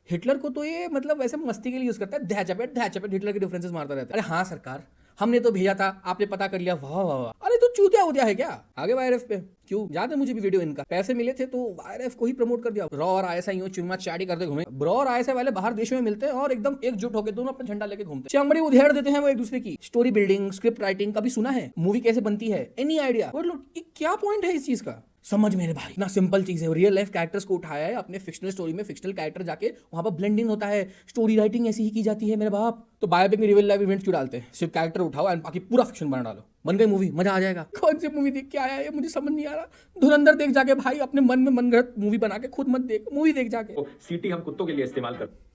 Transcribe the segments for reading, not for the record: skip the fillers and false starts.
Hitler को तो ये मतलब ऐसे मस्ती के लिए यूज करता है, दैचपेट हिटलर के रेफरेंसेस मारता रहता है। अरे हाँ सरकार, हमने तो भेजा था, आपने पता कर लिया, वाह वाह वाह। अरे तो चूतिया उद्या है क्या? आगे वाईआरएफ पे क्यों? याद है मुझे भी वीडियो इनका, पैसे मिले थे तो वाईआरएफ को ही प्रमोट कर दिया। रॉ और आईएसआई यूं चुम्मा चाटी करते घूमे। ब्रो और आईएसआई वाले बाहर देशों में मिलते हैं और एकदम एकजुट होकर दोनों अपना झंडा लेके घूमते हैं, चमड़ी उधेड़ देते हैं वो एक दूसरे की। स्टोरी बिल्डिंग, स्क्रिप्ट राइटिंग कभी सुना है? मूवी कैसे बनती है? Any idea? ये क्या पॉइंट है इस चीज का? समझ मेरे भाई ना, सिंपल चीज है। रियल लाइफ कैरेक्टर्स को उठाया है, अपने फिक्शनल स्टोरी में फिक्शनल कैरेक्टर जाके वहां पर ब्लेंडिंग होता है, स्टोरी राइटिंग ऐसी ही की जाती है मेरे बाप। तो बायोपिक में रियल लाइफ इवेंट्स क्यों डालते हैं? सिर्फ कैरेक्टर उठाओ एंड बाकी पूरा फिक्शन बना डालो, बन गई मूवी, मजा आ जाएगा। कौन सी मूवी देख के आया है मुझे समझ नहीं आ रहा। धुरंधर देख जाके भाई, अपने मन में मनगढ़ंत मूवी बना के खुद मत देख, मूवी देख जाके। सीटी हम कुत्तों के लिए इस्तेमाल करते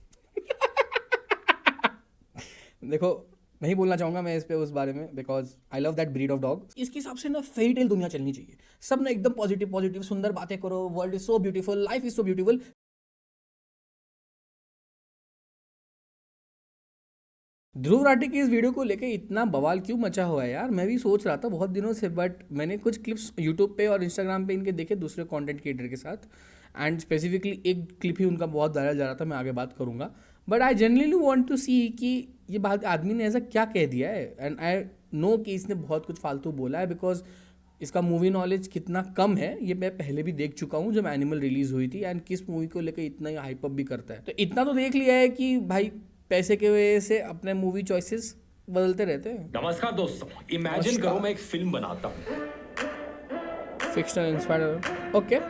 देखो नहीं बोलना चाहूंगा मैं इस पे उस बारे में, because I love that breed of dog. इसके हिसाब से ना फेरी टेल दुनिया चलनी चाहिए। सब ना एकदम पॉजिटिव पॉजिटिव सुंदर बातें करो, world is so beautiful, life is so beautiful. Dhruv Rathee की इस वीडियो को लेके इतना बवाल क्यों मचा हुआ है यार? मैं भी सोच रहा था बहुत दिनों से, बट मैंने कुछ क्लिप्स यूट्यूब पे और इंस्टाग्राम पे इनके देखे दूसरे कंटेंट क्रिएटर के साथ, एंड स्पेसिफिकली एक क्लिप ही उनका बहुत वायरल जा रहा था, मैं आगे बात करूंगा। But I generally want to see कि ये बात आदमी ने ऐसा क्या कह दिया है, एंड आई नो कि इसने बहुत कुछ फालतू बोला है, बिकॉज इसका मूवी नॉलेज कितना कम है ये मैं पहले भी देख चुका हूँ जब एनिमल रिलीज हुई थी, एंड किस मूवी को लेकर इतना ही हाइप अप भी करता है। तो इतना तो देख लिया है कि भाई पैसे के वजह से अपने मूवी चॉइसेस बदलते रहते हैं। नमस्कार दोस्तों, इमेजिन करो मैं एक फिल्म बनाता हूँ, फिक्शनल इंस्पायर्ड, ओके।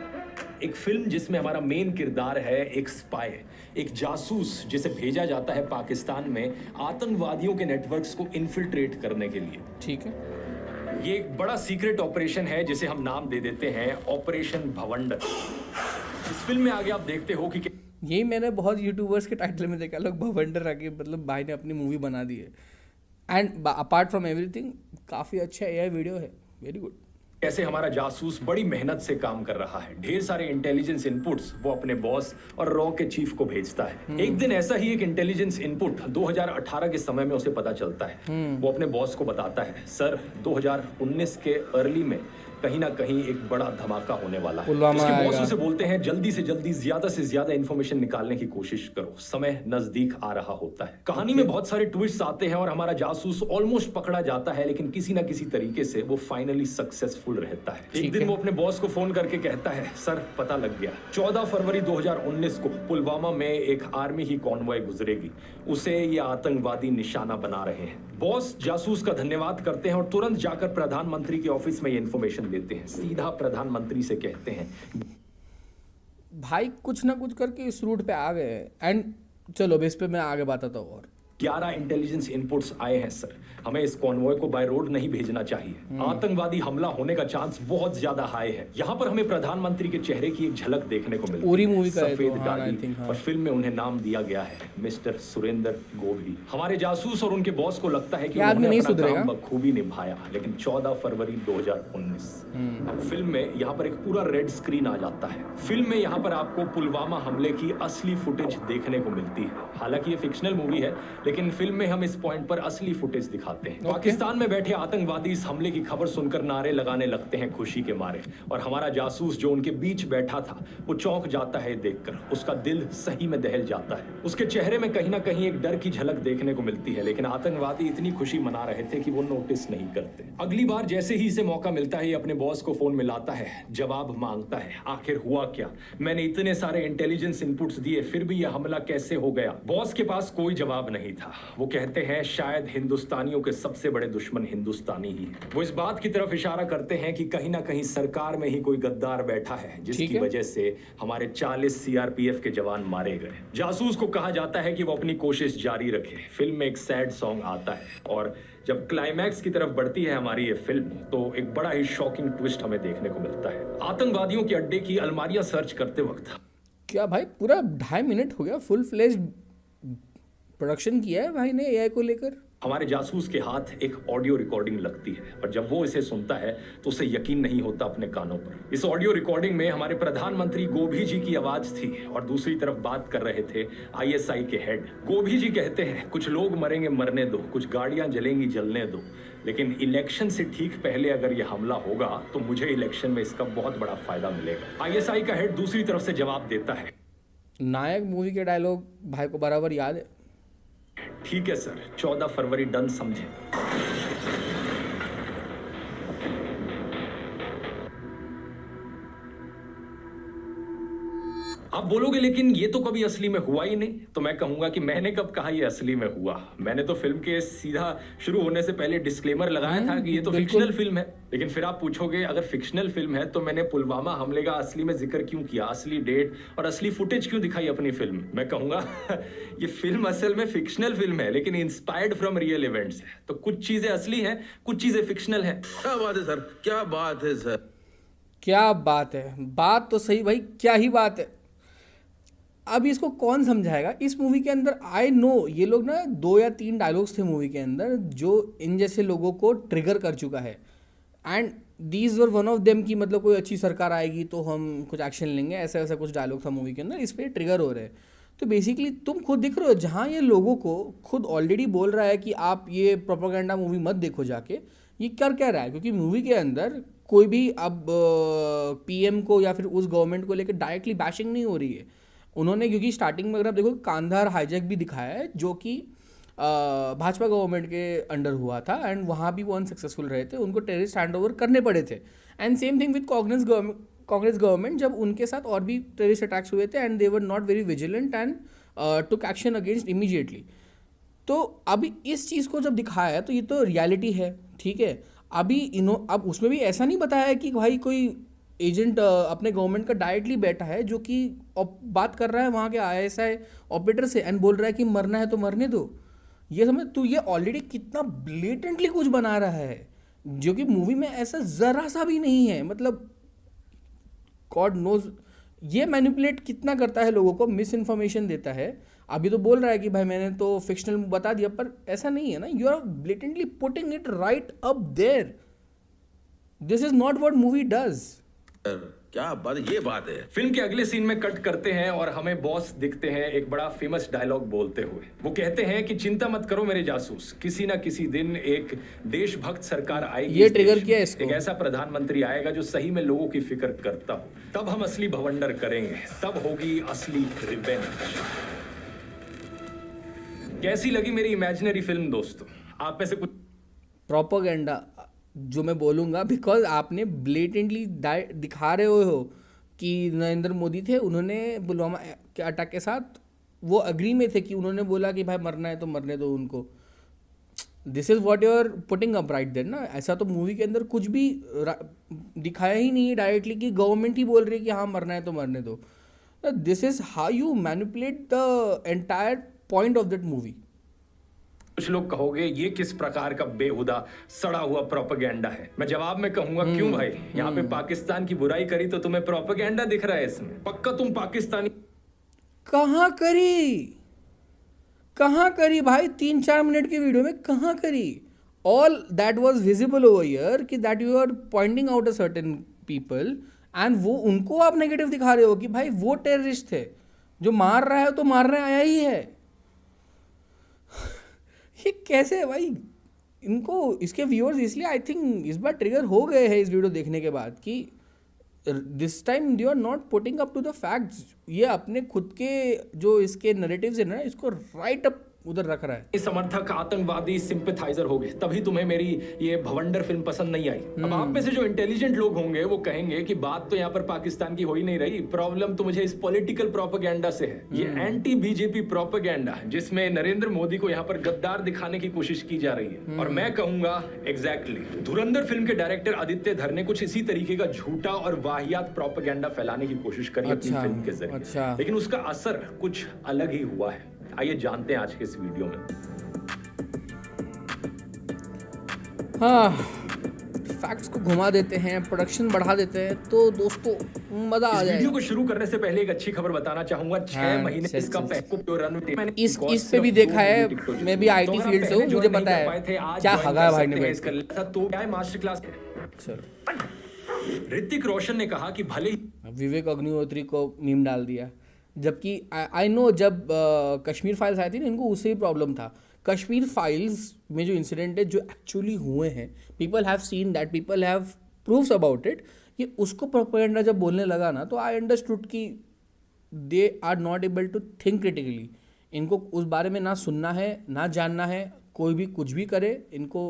एक फिल्म जिसमें हमारा मेन किरदार है एक स्पाई, एक जासूस जिसे भेजा जाता है पाकिस्तान में आतंकवादियों के नेटवर्क्स को इन्फिल्ट्रेट करने के लिए। ठीक है, ये एक बड़ा सीक्रेट ऑपरेशन है जिसे हम नाम दे देते हैं ऑपरेशन भवंडर। इस फिल्म में आगे आप देखते हो कि यही मैंने बहुत यूट्यूबर्स के टाइटल में देखा, लोग भवंडर आके मतलब भाई ने अपनी मूवी बना दी है। एंड अपार्ट फ्रॉम एवरीथिंग काफ़ी अच्छा एआई वीडियो है, वेरी गुड। कैसे हमारा जासूस बड़ी मेहनत से काम कर रहा है, ढेर सारे इंटेलिजेंस इनपुट्स वो अपने बॉस और रॉ के चीफ को भेजता है। एक दिन ऐसा ही एक इंटेलिजेंस इनपुट 2018 के समय में उसे पता चलता है। वो अपने बॉस को बताता है, सर 2019 के अर्ली में कहीं ना कहीं एक बड़ा धमाका होने वाला है। उसके बॉस उसे बोलते हैं जल्दी से ज्यादा इंफॉर्मेशन निकालने की कोशिश करो, समय नजदीक आ रहा होता है। कहानी में बहुत सारे ट्विस्ट आते हैं और हमारा जासूस ऑलमोस्ट पकड़ा जाता है, लेकिन किसी ना किसी तरीके से वो फाइनली सक्सेसफुल रहता है। एक दिन वो अपने बॉस को फोन करके कहता है, सर पता लग गया, 14 फरवरी 2019 को पुलवामा में एक आर्मी ही कॉन्वॉय गुजरेगी, उसे ये आतंकवादी निशाना बना रहे हैं। बॉस जासूस का धन्यवाद करते हैं और तुरंत जाकर प्रधानमंत्री के ऑफिस में ये इन्फॉर्मेशन देते हैं। सीधा प्रधानमंत्री से कहते हैं, भाई कुछ ना कुछ करके इस रूट पे आ गए। एंड चलो अब इस पे मैं आगे बताता हूँ। और 11 इंटेलिजेंस इनपुट्स आए हैं सर, हमें इस कॉन्वॉय को बाय रोड नहीं भेजना चाहिए। आतंकवादी हमला होने का चांस बहुत ज्यादा हाई है। यहाँ पर हमें प्रधानमंत्री के चेहरे की एक झलक देखने को मिलती है। पूरी मूवी का सफेद दाढ़ी, और फिल्म में उन्हें नाम दिया गया है मिस्टर सुरेंद्र गोभी। हमारे जासूस और उनके बॉस को लगता है कि उन्होंने अपना काम बखूबी निभाया, लेकिन 14 फरवरी 2019 फिल्म में यहाँ पर एक पूरा रेड स्क्रीन आ जाता है। फिल्म में यहाँ पर आपको पुलवामा हमले की असली फुटेज देखने को मिलती है। हालांकि ये फिक्शनल मूवी है, लेकिन फिल्म में हम इस पॉइंट पर असली फुटेज दिखाते हैं। पाकिस्तान में बैठे आतंकवादी इस हमले की खबर सुनकर नारे लगाने लगते हैं खुशी के मारे, और हमारा जासूस जो उनके बीच बैठा था वो चौंक जाता है देखकर, उसका दिल सही में दहल जाता है। उसके चेहरे में कहीं ना कहीं एक डर की झलक देखने को मिलती है, लेकिन आतंकवादी इतनी खुशी मना रहे थे कि वो नोटिस नहीं करते। अगली बार जैसे ही इसे मौका मिलता है, अपने बॉस को फोन मिलाता है, जवाब मांगता है, आखिर हुआ क्या, मैंने इतने सारे इंटेलिजेंस इनपुट्स दिए फिर भी यह हमला कैसे हो गया। बॉस के पास कोई जवाब नहीं था। वो कहते हैं शायद हिंदुस्तानियों के सबसे बड़े दुश्मन हिंदुस्तानी ही है। वो इस बात की तरफ इशारा करते हैं कि कहीं ना कहीं सरकार में ही कोई गद्दार बैठा है, जिसकी वजह से हमारे 40 सीआरपीएफ के जवान मारे गए। जासूस को कहा जाता है कि वो अपनी कोशिश जारी रखे। फिल्म में एक सैड सॉन्ग आता है, और जब क्लाइमैक्स की तरफ बढ़ती है हमारी ये फिल्म, तो एक बड़ा ही शॉकिंग ट्विस्ट हमें देखने को मिलता है। आतंकवादियों के अड्डे की अलमारियां सर्च करते वक्त, क्या भाई पूरा 2.5 मिनट हो गया, फुल फ्लेज्ड प्रोडक्शन किया है भाई ने एआई को लेकर। हमारे जासूस के हाथ एक ऑडियो रिकॉर्डिंग लगती है, और जब वो इसे सुनता है तो उसे यकीन नहीं होता अपने कानों पर। इस ऑडियो रिकॉर्डिंग में हमारे प्रधानमंत्री गोभी जी की आवाज थी, और दूसरी तरफ बात कर रहे थे आईएसआई के हेड। गोभी जी कहते हैं, कुछ लोग मरेंगे मरने दो, कुछ गाड़ियां जलेंगी जलने दो, लेकिन इलेक्शन से ठीक पहले अगर यह हमला होगा तो मुझे इलेक्शन में इसका बहुत बड़ा फायदा मिलेगा। आईएसआई का हेड दूसरी तरफ से जवाब देता है, नायक मूवी के डायलॉग भाई को बराबर याद है। ठीक है सर, 14 फरवरी डन समझे। आप बोलोगे लेकिन ये तो कभी असली में हुआ ही नहीं, तो मैं कहूंगा कि मैंने कब कहा ये असली में हुआ। मैंने तो फिल्म के सीधा शुरू होने से पहले डिस्क्लेमर लगाया था कि ये तो फिक्शनल फिल्म है। लेकिन फिर आप पूछोगे अगर फिक्शनल फिल्म है तो मैंने पुलवामा हमले का असली में जिक्र क्यों किया, असली डेट और असली फुटेज क्यों दिखाई अपनी फिल्म। मैं कहूंगा ये फिल्म असल में फिक्शनल फिल्म है लेकिन इंस्पायर्ड फ्रॉम रियल इवेंट्स है। तो कुछ चीजें असली हैं, कुछ चीजें फिक्शनल है। क्या बात है सर, क्या बात है सर, क्या बात है। बात तो सही भाई, क्या ही बात है। अब इसको कौन समझाएगा। इस मूवी के अंदर आई नो ये लोग ना 2 या 3 डायलॉग्स थे मूवी के अंदर जो इन जैसे लोगों को ट्रिगर कर चुका है and these were one of them कि मतलब कोई अच्छी सरकार आएगी तो हम कुछ एक्शन लेंगे, ऐसा ऐसा कुछ डायलॉग था मूवी के अंदर, इस पर ट्रिगर हो रहे हैं। तो बेसिकली तुम खुद दिख रहे हो जहाँ ये लोगों को खुद ऑलरेडी बोल रहा है कि आप ये प्रोपेगेंडा मूवी मत देखो जाके, ये कर क्या रहा है। क्योंकि मूवी के अंदर कोई भी अब पीएम को या फिर उस गवर्नमेंट को लेकर डायरेक्टली बैशिंग नहीं हो रही है उन्होंने। क्योंकि स्टार्टिंग में अगर आप देखो कांधार हाईजैक भी दिखाया है जो कि भाजपा गवर्नमेंट के अंडर हुआ था एंड वहाँ भी वो अनसक्सेसफुल रहे थे, उनको टेररिस्ट हैंड ओवर करने पड़े थे। And same thing with Congress government, जब उनके साथ और भी टेररिस्ट अटैक्स हुए थे and they were not very vigilant and took action against immediately. तो अभी इस चीज़ को जब दिखाया है तो ये तो रियलिटी है, ठीक है। अभी अब उसमें भी ऐसा नहीं बताया है कि भाई कोई एजेंट अपने गवर्नमेंट का डायरेक्टली बैठा है जो कि बात कर रहा है वहाँ के ISI ऑपरेटर से एंड बोल रहा है कि मरना है तो मरने दो। ये समझ तू, ये ऑलरेडी कितना ब्लेटेंटली कुछ बना रहा है जो कि मूवी में ऐसा ज़रा सा भी नहीं है। मतलब गॉड नोज ये मैनिपुलेट कितना करता है लोगों को, मिस इन्फॉर्मेशन देता है। अभी तो बोल रहा है कि भाई मैंने तो फिक्शनल बता दिया, पर ऐसा नहीं है ना। You are blatantly putting it right up there. This is not what movie does. क्या बात, ये बात है। फिल्म के अगले सीन में कट करते हैं और हमें बॉस दिखते हैं एक बड़ा फेमस डायलॉग बोलते हुए। वो कहते हैं कि चिंता मत करो मेरे जासूस, किसी ना किसी दिन एक देशभक्त सरकार आएगी। ये ट्रिगर किया है इसको। एक ऐसा प्रधानमंत्री आएगा जो सही में लोगों की फिक्र करता हो, तब हम असली भवंडर करेंगे, तब होगी असली रिवेंज। कैसी लगी मेरी इमेजिनरी फिल्म दोस्तों? आप में से कुछ प्रोपेगेंडा जो मैं बोलूँगा, बिकॉज आपने ब्लेटेंटली दिखा रहे हो कि नरेंद्र मोदी थे, उन्होंने पुलवामा के अटैक के साथ वो अग्री में थे कि उन्होंने बोला कि भाई मरना है तो मरने दो उनको। This is what you are putting up right there ना। ऐसा तो मूवी के अंदर कुछ भी दिखाया ही नहीं है डायरेक्टली कि गवर्नमेंट ही बोल रही है कि हाँ मरना है तो मरने दो। This is how you manipulate the entire point of that movie. कुछ लोग कहोगे ये किस प्रकार का बेहुदा सड़ा हुआ प्रोपेगेंडा है। मैं जवाब में कहूंगा क्यों भाई, यहाँ पे पाकिस्तान की बुराई करी तो तुम्हें प्रोपेगेंडा दिख रहा है इसमें? पक्का तुम पाकिस्तानी। कहाँ करी भाई, 3-4 मिनट की वीडियो में कहाँ करी? All that was visible over here कि that you are pointing out a certain people and वो उनको आप नेगेटिव दिखा रहे हो कि भाई वो टेररिस्ट थे जो मार रहा है तो मारने आया ही है। ये कैसे है भाई? इनको इसके व्यूअर्स इसलिए आई थिंक इस बार ट्रिगर हो गए हैं इस वीडियो देखने के बाद कि this time they are not putting up to the facts. ये अपने खुद के जो इसके नैरेटिव्स है ना, इसको राइट अप उधर रख रहा है। समर्थक आतंकवादी सिंपैथाइजर हो गए, तभी तुम्हें मेरी ये भवंडर फिल्म पसंद नहीं आई। अब आप में से जो इंटेलिजेंट लोग होंगे वो कहेंगे कि बात तो यहाँ पर पाकिस्तान की हो ही नहीं रही, प्रॉब्लम तो मुझे इस पॉलिटिकल प्रोपेगेंडा से है। ये एंटी बीजेपी प्रोपेगेंडा जिसमें नरेंद्र मोदी को यहाँ पर गद्दार दिखाने की कोशिश की जा रही है। और मैं कहूंगा एग्जैक्टली धुरंधर फिल्म के डायरेक्टर आदित्य धर ने कुछ इसी तरीके का झूठा और वाहियात प्रोपेगेंडा फैलाने की कोशिश करी अपनी फिल्म के जरिए, लेकिन उसका असर कुछ अलग ही हुआ है। आइए जानते हैं आज के इस वीडियो में। हाँ, फैक्ट्स को घुमा देते हैं, प्रोडक्शन बढ़ा देते हैं, तो दोस्तों मजा आ जाए। वीडियो को शुरू करने से पहले एक अच्छी खबर बताना चाहूंगा। 6 महीने इसका इस पे भी देखा है, मैं भी IT फील्ड से हूँ, मुझे पता है क्या हगा भाई ने बैठ के। तो क्या है मास्टर क्लास। ऋतिक रोशन ने कहा कि भले विवेक अग्निहोत्री को मीम डाल दिया, जबकि आई नो जब कश्मीर फाइल्स आई थी ना, इनको उससे ही प्रॉब्लम था। कश्मीर फाइल्स में जो इंसिडेंट है जो एक्चुअली हुए हैं, people have seen that, people have proofs about it, ये उसको प्रोपेगेंडा जब बोलने लगा ना तो आई अंडरस्टूड कि they are not able to think critically. इनको उस बारे में ना सुनना है ना जानना है, कोई भी कुछ भी करे, इनको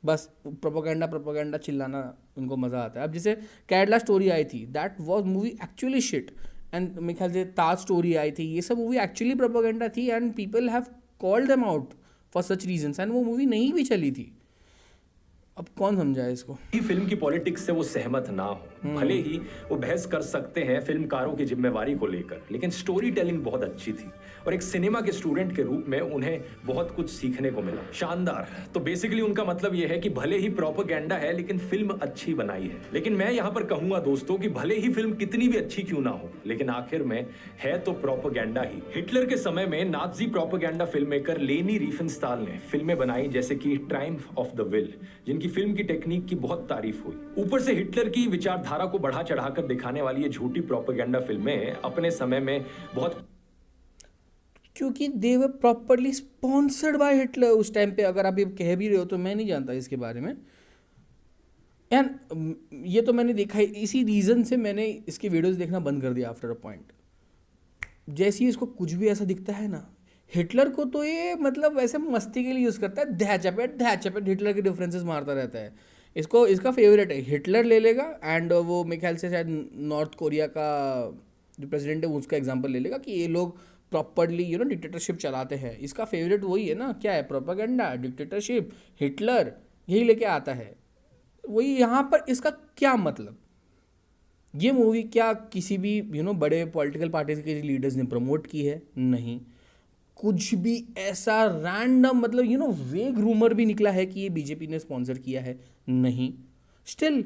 बस प्रोपोगेंडा चिल्लाना उनको मज़ा आता है। अब जैसे केरला स्टोरी आई थी, that was movie actually shit, and मेरे ख्याल से ताज स्टोरी आई थी, ये सब मूवी एक्चुअली प्रोपोगेंडा थी and people have called them out for such reasons, and वो मूवी नहीं भी चली थी। अब कौन समझाए इसको? फिल्म की पॉलिटिक्स से वो सहमत ना हो, भले ही वो बहस कर सकते हैं फिल्मकारों की जिम्मेवारी को लेकर, लेकिन स्टोरी टेलिंग बहुत अच्छी थी और एक सिनेमा के स्टूडेंट के रूप में उन्हें बहुत कुछ सीखने को मिला। शानदार। तो बेसिकली उनका मतलब यह है कि भले ही प्रोपेगेंडा है लेकिन फिल्म अच्छी बनाई है। लेकिन मैं यहाँ पर कहूंगा दोस्तों कि भले ही फिल्म कितनी भी अच्छी क्यों ना हो, लेकिन आखिर में है तो प्रोपेगेंडा ही। हिटलर के समय में नाजी प्रोपेगेंडा फिल्म मेकर लेनी रिफेनस्टाल ने फिल्में बनाई जैसे कि ट्रायम्फ ऑफ द विल, जिनकी फिल्म की टेक्निक की बहुत तारीफ हुई। ऊपर से हिटलर की विचारधारा को बढ़ा चढ़ाकर दिखाने वाली ये झूठी प्रोपेगेंडा फिल्में अपने समय में बहुत, क्योंकि दे वर प्रॉपरली स्पॉन्सर्ड बाय हिटलर उस टाइम पे। अगर आप ये कह भी रहे हो तो मैं नहीं जानता इसके बारे में, एंड ये तो मैंने देखा है, इसी रीज़न से मैंने इसकी वीडियोस देखना बंद कर दिया आफ्टर अ पॉइंट। जैसे ही इसको कुछ भी ऐसा दिखता है ना, हिटलर को तो ये मतलब वैसे मस्ती के लिए यूज़ करता है, दैचपेट हिटलर के डिफरेंसेस मारता रहता है। इसको इसका फेवरेट है, हिटलर ले लेगा एंड वो मेरे ख्याल से शायद नॉर्थ कोरिया का जो प्रेसिडेंट है उसका एग्जांपल ले लेगा कि ये लोग प्रॉपरली डिक्टेटरशिप चलाते हैं। इसका फेवरेट वही है ना, क्या है, प्रोपेगेंडा, डिक्टेटरशिप, हिटलर, यही लेके आता है। वही यहाँ पर इसका क्या मतलब? ये मूवी क्या किसी भी बड़े पॉलिटिकल पार्टीज के लीडर्स ने प्रमोट की है? नहीं। कुछ भी ऐसा रैंडम मतलब वेग रूमर भी निकला है कि ये बीजेपी ने स्पॉन्सर किया है? नहीं। स्टिल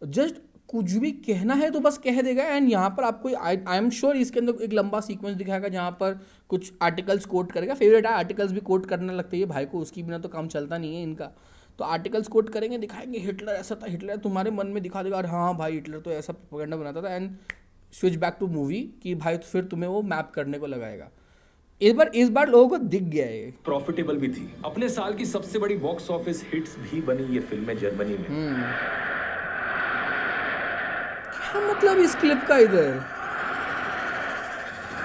जस्ट कुछ भी कहना है तो बस कह देगा, एंड यहाँ पर आपको आई एम श्योर इसके अंदर एक लंबा सीक्वेंस दिखाएगा जहाँ पर कुछ आर्टिकल्स कोट करेगा। फेवरेट है, आर्टिकल्स भी कोट करने लगते हैं भाई को, उसकी बिना तो काम चलता नहीं है इनका। तो आर्टिकल्स कोट करेंगे, दिखाएंगे हिटलर ऐसा था, हिटलर तुम्हारे मन में दिखा देगा और हाँ भाई हिटलर तो ऐसा प्रोपेगेंडा बनाता था, and switch back to movie कि भाई तो फिर तुम्हें वो मैप करने को लगाएगा। इस बार लोगों को दिख गया है। प्रॉफिटेबल भी थी, अपने साल की सबसे बड़ी बॉक्स ऑफिस हिट्स भी बनी ये फिल्में जर्मनी में। क्या मतलब इस क्लिप का इधर?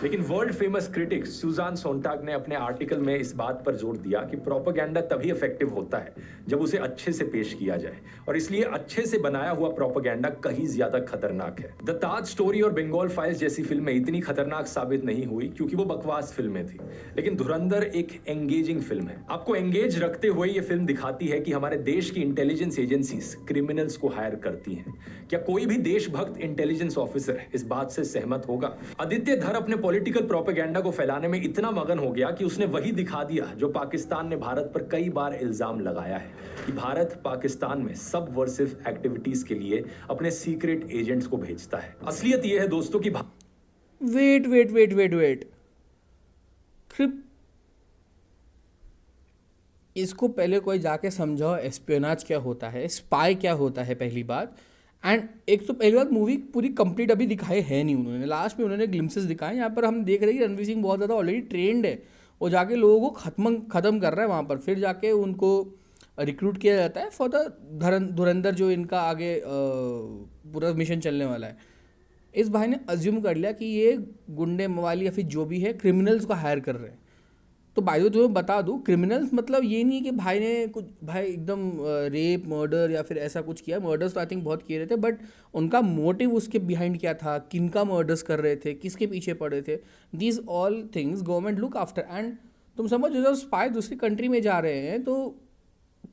लेकिन वर्ल्ड फेमस क्रिटिक सुजान सोनटाग ने अपने आर्टिकल में इस बात पर जोर दिया कि प्रोपेगेंडा तभी इफेक्टिव होता है जब उसे अच्छे से पेश किया जाए, और इसलिए अच्छे से बनाया हुआ प्रोपेगेंडा कहीं ज्यादा खतरनाक है। द ताज स्टोरी और बंगाल फाइल्स जैसी फिल्में इतनी खतरनाक साबित नहीं हुई क्योंकि वो बकवास फिल्में थी, लेकिन धुरंधर एक एंगेजिंग फिल्म है। आपको एंगेज रखते हुए ये फिल्म दिखाती है कि हमारे देश की इंटेलिजेंस एजेंसीज क्रिमिनल्स को हायर करती हैं। क्या कोई भी देशभक्त इंटेलिजेंस ऑफिसर इस बात से सहमत होगा? आदित्य धर अपने पॉलिटिकल प्रोपेगेंडा को फैलाने में इतना मगन हो गया कि उसने वही दिखा दिया जो पाकिस्तान ने भारत पर कई बार इल्जाम लगाया है कि भारत पाकिस्तान में सबवर्सिव एक्टिविटीज के लिए अपने सीक्रेट एजेंट्स को भेजता है। असलियत यह है दोस्तों कि वेट इसको पहले कोई जाके समझाओ एस्पियोनाज क्या होता है, स्पाई क्या होता है, पहली बात। एंड एक तो पहली बात, मूवी पूरी कंप्लीट अभी दिखाई है नहीं उन्होंने, लास्ट में उन्होंने ग्लिम्सेस दिखाए। यहाँ पर हम देख रहे हैं कि रणवीर सिंह बहुत ज़्यादा ऑलरेडी ट्रेंड है, वो जाके लोगों को ख़त्म कर रहा है वहाँ पर, फिर जाके उनको रिक्रूट किया जाता है फॉर द धुरंधर जो इनका आगे पूरा मिशन चलने वाला है। इस भाई ने अज्यूम कर लिया कि ये गुंडे मवाली या फिर जो भी है क्रिमिनल्स को हायर कर रहे हैं। तो भाई तो तुम्हें बता दूँ, क्रिमिनल्स मतलब ये नहीं कि भाई ने कुछ एकदम रेप मर्डर या फिर ऐसा कुछ किया। मर्डर्स तो आई थिंक बहुत किए रहे थे, बट उनका मोटिव उसके बिहाइंड क्या था, किनका मर्डर्स कर रहे थे, किसके पीछे पड़े थे, these all things government look after. And तुम समझ जब स्पाई दूसरी कंट्री में जा रहे हैं तो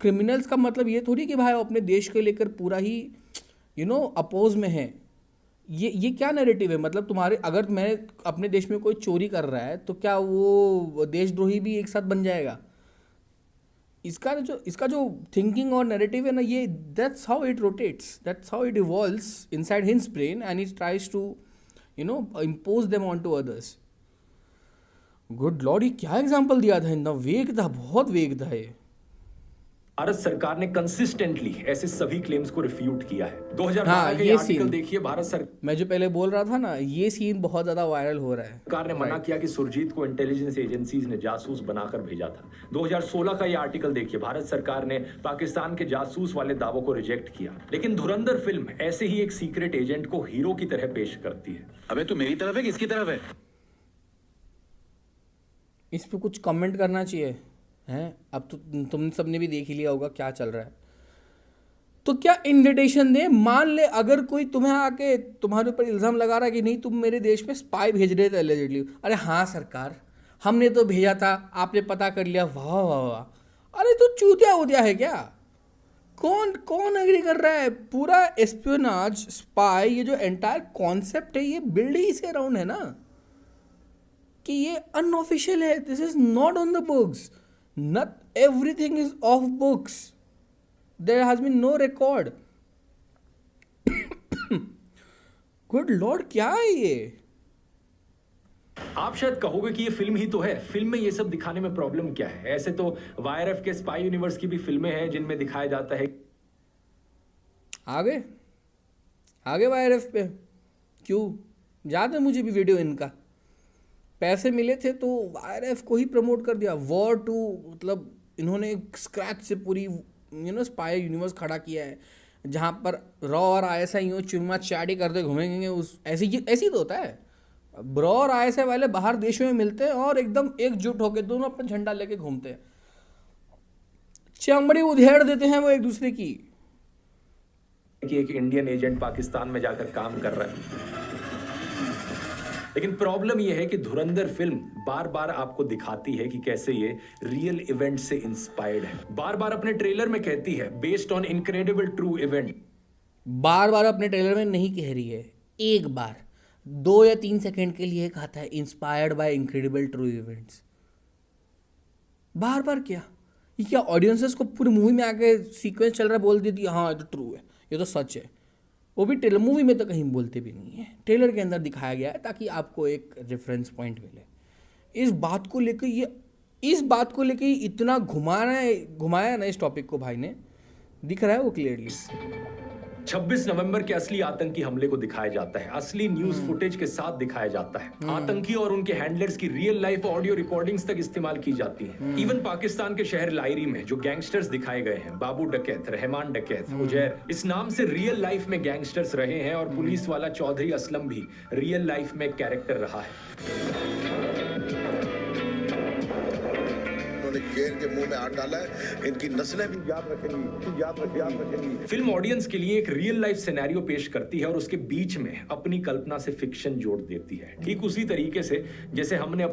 क्रिमिनल्स का मतलब ये थोड़ी कि भाई अपने देश को लेकर पूरा ही अपोज में है। ये क्या नैरेटिव है? मतलब तुम्हारे अगर मैं अपने देश में कोई चोरी कर रहा है तो क्या वो देशद्रोही भी एक साथ बन जाएगा? इसका जो थिंकिंग और नैरेटिव है ना, ये that's how it rotates, that's how it evolves inside his brain and it tries to impose them on to others. Good lord, ये क्या एग्जाम्पल दिया था इतना वेग था, बहुत वेग था ये। भारत सरकार ने कंसिस्टेंटली ऐसे सभी क्लेम्स को रिफ्यूट किया है। 2012 हाँ, का ये ये आर्टिकल सीन देखिए। भारत सरकार मैं जो पहले बोल रहा था ना, ये सीन बहुत ज्यादा वायरल हो रहा है। ने मना किया कि सुरजीत को इंटेलिजेंस एजेंसीज ने जासूस बनाकर भेजा था। 2016 का ये आर्टिकल देखिए। भारत सरकार ने पाकिस्तान के जासूस वाले दावों को रिजेक्ट किया, लेकिन धुरंधर फिल्म ऐसे ही एक सीक्रेट एजेंट को हीरो की तरह पेश करती है। अबे तू मेरी तरफ है किसकी तरफ है? इस पे कुछ कमेंट करना चाहिए हैं। अब तो तुम सबने भी देख ही लिया होगा क्या चल रहा है। तो क्या इन्विटेशन दे? मान ले अगर कोई तुम्हें आके तुम्हारे ऊपर इल्ज़ाम लगा रहा है कि नहीं तुम मेरे देश में स्पाई भेज रहे थे एलिजिडली। अरे हाँ सरकार, हमने तो भेजा था, आपने पता कर लिया, वाह वाह वाह। अरे तो चूतिया उतिया है क्या? कौन कौन एग्री कर रहा है? पूरा एस्पियोनाज स्पाई ये जो एंटायर कॉन्सेप्ट है ये बिल्ड ही इसे अराउंड है ना कि ये अनऑफिशियल है। This is not on the books. Not everything is off books. There has been no record. Good lord, क्या है ये? आप शायद कहोगे कि ये फिल्म ही तो है, फिल्म में ये सब दिखाने में प्रॉब्लम क्या है? ऐसे तो वाईआरएफ के स्पाई यूनिवर्स की भी फिल्में हैं जिनमें दिखाया जाता है। आगे आगे वाईआरएफ पे क्यों? याद है मुझे भी वीडियो इनका, पैसे मिले थे तो वाईआरएफ को ही प्रमोट कर दिया। वॉर 2 मतलब इन्होंने स्क्रैच से पूरी स्पाई यूनिवर्स खड़ा किया है जहाँ पर रॉ और आईएसआई यूँ चुम्मा चाटी करते घूमेंगे। उस ऐसी तो होता है। ब्रो और आईएसआई वाले बाहर देशों में मिलते हैं और एकदम एकजुट होकर दोनों अपना झंडा लेके घूमते हैं, चमड़ी उधेड़ देते हैं वो एक दूसरे की। कि एक इंडियन एजेंट पाकिस्तान में जाकर काम कर रहा है, लेकिन प्रॉब्लम यह है कि धुरंधर फिल्म बार बार आपको दिखाती है कि कैसे ये रियल इवेंट से इंस्पायर्ड है। बार बार अपने ट्रेलर में कहती है based on incredible true event. बार बार अपने ट्रेलर में नहीं कह रही है, एक बार 2 या 3 सेकंड के लिए कहता है inspired by incredible true events. बार बार क्या ऑडियंसेस को पूरी मूवी में आके सीक्वेंस चल रहा है बोल देती है हाँ ये तो ट्रू है, ये तो सच है। वो भी ट्रेलर, मूवी में तो कहीं बोलते भी नहीं है, ट्रेलर के अंदर दिखाया गया है ताकि आपको एक रेफरेंस पॉइंट मिले। इस बात को लेकर इतना घुमाया ना इस टॉपिक को भाई ने, दिख रहा है वो क्लियरली। 26 नवंबर के असली आतंकी हमले को दिखाया जाता है, असली न्यूज फुटेज के साथ दिखाया जाता है। आतंकी और उनके हैंडलर्स की रियल लाइफ ऑडियो रिकॉर्डिंग्स तक इस्तेमाल की जाती हैं। इवन पाकिस्तान के शहर लाइरी में जो गैंगस्टर्स दिखाए गए हैं, बाबू डकैत, रहमान डकैत, उजैर, इस नाम से रियल लाइफ में गैंगस्टर्स रहे हैं और पुलिस वाला चौधरी असलम भी रियल लाइफ में कैरेक्टर रहा है। शेर के मुंह में हाथ डाला है, इनकी नस्लें भी याद रखेंगी। फिल्म ऑडियंस के लिए एक रियल लाइफ सिनेरियो पेश करती है और उसके बीच में अपनी कल्पना से फिक्शन जोड़ देती है, ठीक उसी तरीके से जैसे हमने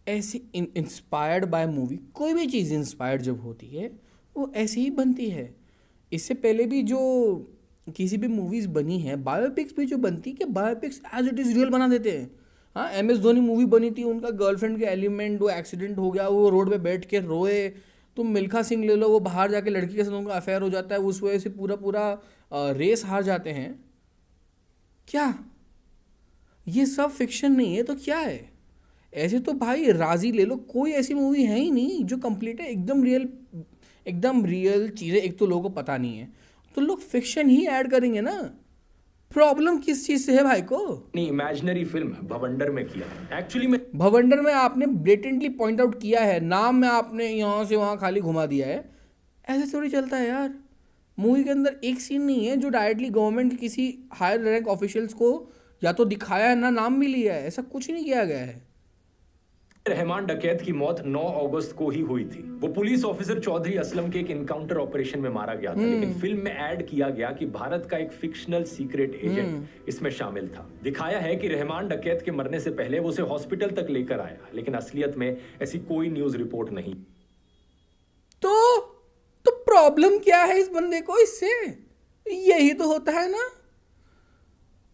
ऐसी इंस्पायर्ड बाय मूवी, कोई भी चीज़ इंस्पायर्ड जब होती है वो ऐसी ही बनती है। इससे पहले भी जो किसी भी मूवीज़ बनी है, बायोपिक्स भी जो बनती है कि biopics as it is real बना देते हैं। हाँ, MS धोनी मूवी बनी थी, उनका गर्लफ्रेंड के एलिमेंट, वो एक्सीडेंट हो गया, वो रोड पे बैठ के रोए। तुम मिल्खा सिंह ले लो, वो बाहर जाके लड़की के साथ उनका अफेयर हो जाता है, उस वजह से पूरा रेस हार जाते हैं। क्या ये सब फिक्शन नहीं है तो क्या है? ऐसे तो भाई राजी ले लो, कोई ऐसी मूवी है ही नहीं जो कंप्लीट है, एकदम रियल चीज़ें। एक तो लोगों को पता नहीं है तो लोग फिक्शन ही ऐड करेंगे ना। प्रॉब्लम किस चीज से है भाई को? इमेजिनरी फिल्म भवंडर में किया। एक्चुअली में भवंडर में आपने ब्लेटेंटली पॉइंट आउट किया है, नाम में आपने यहाँ से वहाँ खाली घुमा दिया है। ऐसे थोड़ी चलता है यार। मूवी के अंदर एक सीन नहीं है जो डायरेक्टली गवर्नमेंट किसी हायर रैंक ऑफिशियल्स को या तो दिखाया है ना नाम भी लिया है, ऐसा कुछ नहीं किया गया है। रहमान डकैत की मौत 9 अगस्त को ही हुई थी। वो पुलिस ऑफिसर चौधरी असलम के एक इनकाउंटर ऑपरेशन में मारा गया था, लेकिन फिल्म में ऐड किया गया कि भारत का एक फिक्शनल सीक्रेट एजेंट इसमें शामिल था। दिखाया है कि रहमान डकैत के मरने से पहले वो उसे हॉस्पिटल तक लेकर आया, लेकिन असलियत में ऐसी कोई न्यूज रिपोर्ट नहीं। तो प्रॉब्लम क्या है इस बंदे को इससे? यही तो होता है ना,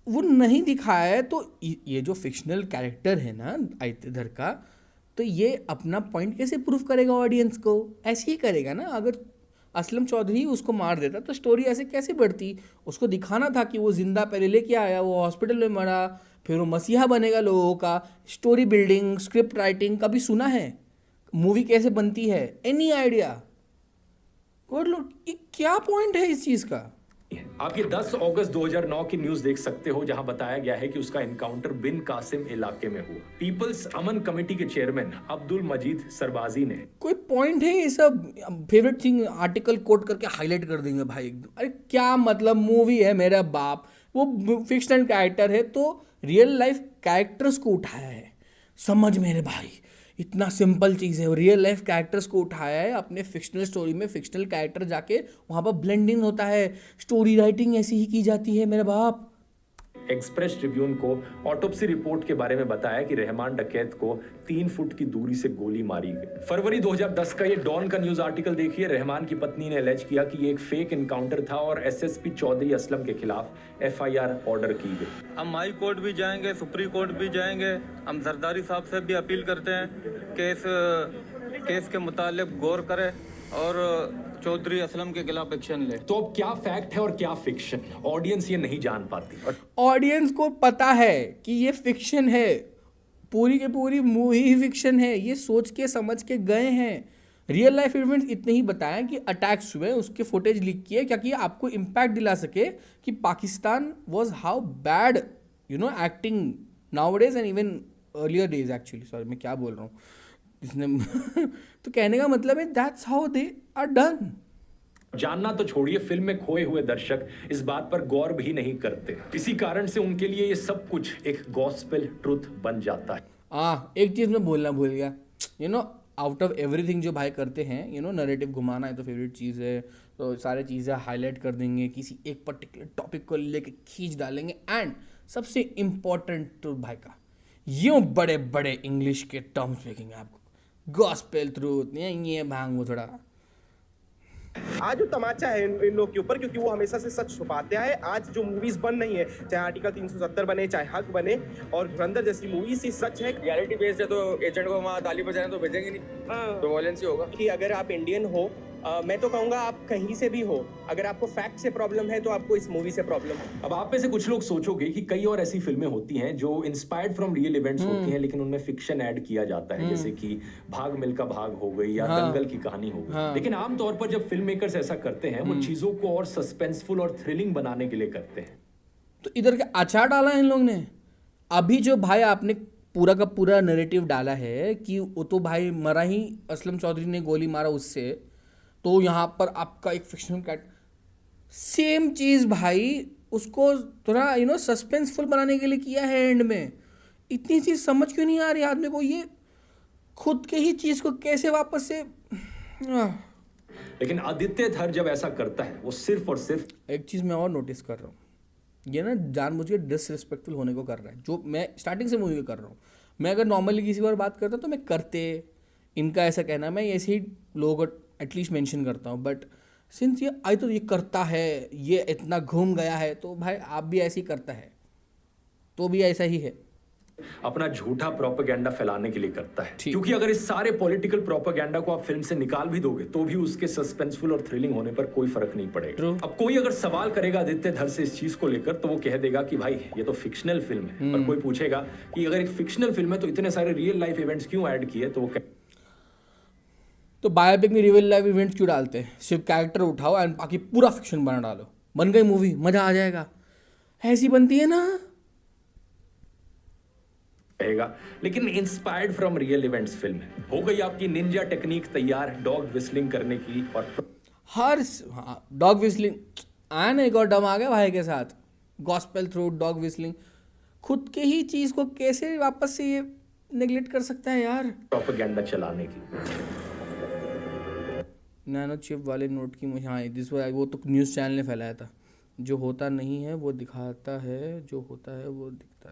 वो नहीं दिखाया है। तो ये जो फिक्शनल कैरेक्टर है ना आदित्य का, तो ये अपना पॉइंट कैसे प्रूफ करेगा ऑडियंस को? ऐसे ही करेगा ना। अगर असलम चौधरी उसको मार देता तो स्टोरी ऐसे कैसे बढ़ती? उसको दिखाना था कि वो जिंदा पहले लेके आया, वो हॉस्पिटल में मरा, फिर वो मसीहा बनेगा लोगों का। स्टोरी बिल्डिंग, स्क्रिप्ट राइटिंग कभी सुना है? मूवी कैसे बनती है? Any idea? गुड लॉर्ड, ये क्या पॉइंट है इस चीज का? आप ये 10 अगस्त 2009 की न्यूज देख सकते हो जहां बताया गया है कि उसका एनकाउंटर बिन कासिम इलाके में हुआ। पीपल्स अमन कमेटी के चेयरमैन अब्दुल मजीद सरबाजी ने कोई पॉइंट है? ये सब फेवरेट थिंग आर्टिकल कोट करके हाईलाइट कर देंगे भाई एकदम। अरे क्या मतलब, मूवी है मेरा बाप, वो फिक्शनल कैरेक्टर है तो रियल लाइफ कैरेक्टर्स को उठाया है। समझ मेरे भाई, इतना सिंपल चीज़ है, रियल लाइफ कैरेक्टर्स को उठाया है अपने फिक्शनल स्टोरी में। फिक्शनल कैरेक्टर जाके वहाँ पर ब्लेंडिंग होता है, स्टोरी राइटिंग ऐसी ही की जाती है मेरे बाप। एक्सप्रेस ट्रिब्यून को ऑटोप्सी रिपोर्ट के बारे में बताया कि रहमान डकैत को 3 फुट की दूरी से गोली मारी गई। फरवरी 2010 का ये डॉन का न्यूज आर्टिकल देखिए। रहमान की पत्नी ने एलेज किया कि ये एक फेक एनकाउंटर था और एसएसपी चौधरी असलम के खिलाफ एफआईआर ऑर्डर की गई। हम हाई कोर्ट भी जाएंगे, सुप्रीम कोर्ट भी जाएंगे। हम जरदारी साहब से भी अपील करते हैं कि केस के मुतालिक गौर करें और चौधरी असलम के खिलाफ एक्शन ले। तो अब क्या फैक्ट है और क्या फिक्शन, ऑडियंस ये नहीं जान पाती। ऑडियंस को पता है कि ये फिक्शन है, पूरी की पूरी मूवी ही फिक्शन है, ये सोच के समझ के गए हैं। रियल लाइफ इवेंट्स इतने ही बताएं कि अटैक्स हुए, उसके फुटेज लीक किए क्या कि आपको इम्पैक्ट दिला सके कि Pakistan was how bad acting now days and even earlier days. Actually sorry, मैं क्या बोल रहा हूँ इसने तो कहने का मतलब है that's how they are done. जानना तो छोड़िए, फिल्म में खोए हुए दर्शक इस बात पर गौर भी नहीं करते। इसी कारण से उनके लिए ये सब कुछ एक गॉस्पेल ट्रुथ बन जाता है। एक चीज मैं बोलना भूल गया, आउट ऑफ एवरीथिंग जो भाई करते हैं, नैरेटिव घुमाना है तो फेवरेट चीज़ है, तो सारी चीज़ें हाईलाइट कर देंगे, किसी एक पर्टिकुलर टॉपिक को लेके खींच डालेंगे। एंड सबसे इम्पोर्टेंट तो भाई का यूँ बड़े बड़े इंग्लिश के टर्म्स फेंकेंगे आपको, गॉस्पेल ट्रूथ, ये भांग वो थोड़ा। आज जो तमाचा है इन लोग के ऊपर, क्योंकि वो हमेशा से सच छुपाते आए। आज जो मूवीज बन रही है, चाहे आर्टिकल 370 बने, चाहे हक बने और धुरंधर जैसी मूवीज, ये सच है। रियलिटी बेस्ड है तो एजेंट को वहाँ ताली बजाने तो भेजेंगे नहीं, तो वॉयलेंस ही होगा। कि अगर आप इंडियन हो, मैं तो कहूँगा आप कहीं से भी हो, अगर आपको फैक्ट से प्रॉब्लम है तो आपको इस मूवी से प्रॉब्लम है। अब आप में से कुछ लोग सोचोगे कि कई और ऐसी फिल्में होती हैं जो इंस्पायर्ड फ्रॉम रियल इवेंट्स होती हैं, लेकिन उनमें फिक्शन ऐड किया जाता है, जैसे कि भाग मिल्खा भाग हो गई या दंगल की कहानी हो गई। लेकिन आमतौर पर जब फिल्म मेकर्स ऐसा करते हैं, वो चीजों को और सस्पेंसफुल और थ्रिलिंग बनाने के लिए करते हैं। तो इधर के अचार डाला है इन लोग ने। अभी जो भाई आपने पूरा का पूरा नैरेटिव डाला है कि वो तो भाई मरा ही, असलम चौधरी ने गोली मारा उससे, तो यहाँ पर आपका एक फिक्शनल कैट, सेम चीज़ भाई उसको थोड़ा सस्पेंसफुल बनाने के लिए किया है एंड में। इतनी चीज़ समझ क्यों नहीं आ रही आदमी को, ये खुद के ही चीज़ को कैसे वापस से। लेकिन आदित्य धर जब ऐसा करता है, वो सिर्फ और सिर्फ एक चीज़ मैं और नोटिस कर रहा हूँ, ये ना जानबूझ के डिसरिस्पेक्टफुल होने को कर रहा है, जो मैं स्टार्टिंग से मूवी कर रहा हूँ। मैं अगर नॉर्मली किसी बार बात करता तो मैं करते, इनका ऐसा कहना, मैं ऐसे ही लोगों को एटलीस्ट मेंशन करता हूँ। बट सिंस ये आई तो ये करता है, ये इतना घूम गया है, तो भाई आप भी ऐसे ही करता है, तो भी ऐसा ही है। अपना झूठा प्रोपेगेंडा फैलाने के लिए करता है, क्योंकि अगर इस सारे पॉलिटिकल प्रोपेगेंडा को आप फिल्म से निकाल भी दोगे तो भी उसके सस्पेंसफुल और थ्रिलिंग होने पर कोई फर्क नहीं पड़ेगा। अब कोई अगर सवाल करेगा आदित्य धर से इस चीज को लेकर, तो वो कह देगा कि भाई ये तो फिक्शनल फिल्म है। और कोई पूछेगा कि अगर एक फिक्शनल फिल्म है तो इतने सारे रियल लाइफ इवेंट्स क्यों ऐड किए, तो वो तो बायोपिक में रियल लाइफ इवेंट्स क्यों डालते हैं? सिर्फ कैरेक्टर उठाओ एंड बाकी पूरा फिक्शन बना डालो, बन गई मूवी, मजा आ जाएगा। ऐसी बनती है ना, रहेगा। लेकिन inspired from real events film है। हो गई आपकी निंजा टेक्निक तैयार डॉग विस्लिंग करने की, और हर डॉग विस्लिंग आया ना, एक और डम आ गया भाई के साथ, गॉस्पेल थ्रू डॉग विस्लिंग। खुद के ही चीज को कैसे वापस से ये नेग्लेक्ट कर सकता है यार, प्रोपेगेंडा चलाने की। नैनो चिप वाले नोट की मुझे, हाँ दिस वो तो न्यूज़ चैनल ने फैलाया था। जो होता नहीं है वो दिखाता है, जो होता है वो दिखता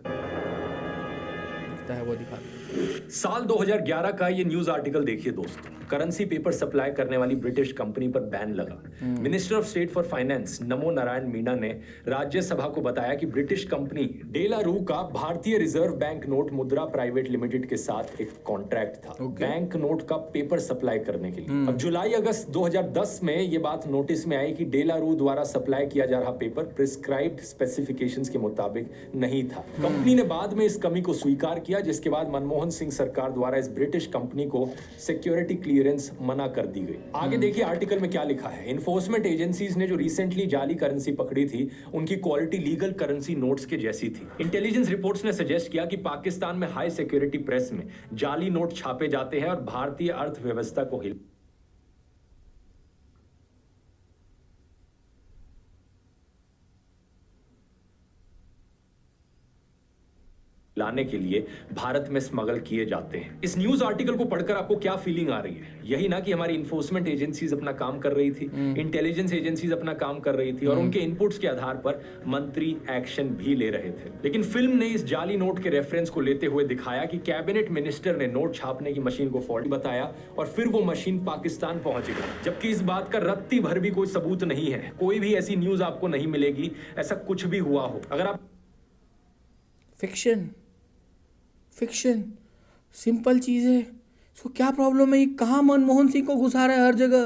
है वो दिखाता है। साल 2011 का ये न्यूज आर्टिकल देखिए दोस्तों। करेंसी पेपर सप्लाई करने वाली ब्रिटिश कंपनी पर बैन लगा। Minister of state for finance नमो नारायण मीना ने राज्यसभा को बताया कि ब्रिटिश कंपनी डेलारू का भारतीय रिजर्व बैंक नोट मुद्रा प्राइवेट लिमिटेड के साथ एक कॉन्ट्रैक्ट था बैंक नोट का पेपर सप्लाई करने के लिए। अब जुलाई अगस्त 2010 में ये बात नोटिस में आई कि डेलारू द्वारा सप्लाई किया जा रहा पेपर प्रिस्क्राइब्ड स्पेसिफिकेशंस के मुताबिक नहीं था। कंपनी ने बाद में इस कमी को स्वीकार किया, जिसके बाद मनमोहन मनमोहन सिंह सरकार द्वारा इस ब्रिटिश कंपनी को सिक्योरिटी क्लियरेंस मना कर दी गई। आगे देखिए आर्टिकल में क्या लिखा है। इन्फोर्समेंट एजेंसीज ने जो रिसेंटली जाली करेंसी पकड़ी थी, उनकी क्वालिटी लीगल करेंसी नोट्स के जैसी थी। इंटेलिजेंस रिपोर्ट्स ने सजेस्ट किया कि पाकिस्तान में हाई सिक्योरिटी प्रेस में जाली नोट छापे जाते हैं और भारतीय अर्थव्यवस्था को लाने के लिए भारत में स्मगल किए जाते हैं। इस न्यूज आर्टिकल को पढ़कर आपको क्या फीलिंग आ रही है? यही ना कि हमारी इन्फोर्समेंट एजेंसीज अपना काम कर रही थी, इंटेलिजेंस एजेंसीज अपना काम कर रही थी और उनके इनपुट्स के आधार पर मंत्री एक्शन भी ले रहे थे। लेकिन फिल्म ने इस जाली नोट के रेफरेंस को लेते हुए दिखाया कि कैबिनेट मिनिस्टर ने नोट छापने की मशीन को फॉल्टी बताया और फिर वो मशीन पाकिस्तान पहुंच गई, जबकि इस बात का रत्ती भर भी कोई सबूत नहीं है। कोई भी ऐसी न्यूज आपको नहीं मिलेगी ऐसा कुछ भी हुआ हो। अगर आप फिक्शन सिंपल चीज है, इसको क्या प्रॉब्लम है? ये कहाँ मनमोहन सिंह को घुसा रहा है हर जगह।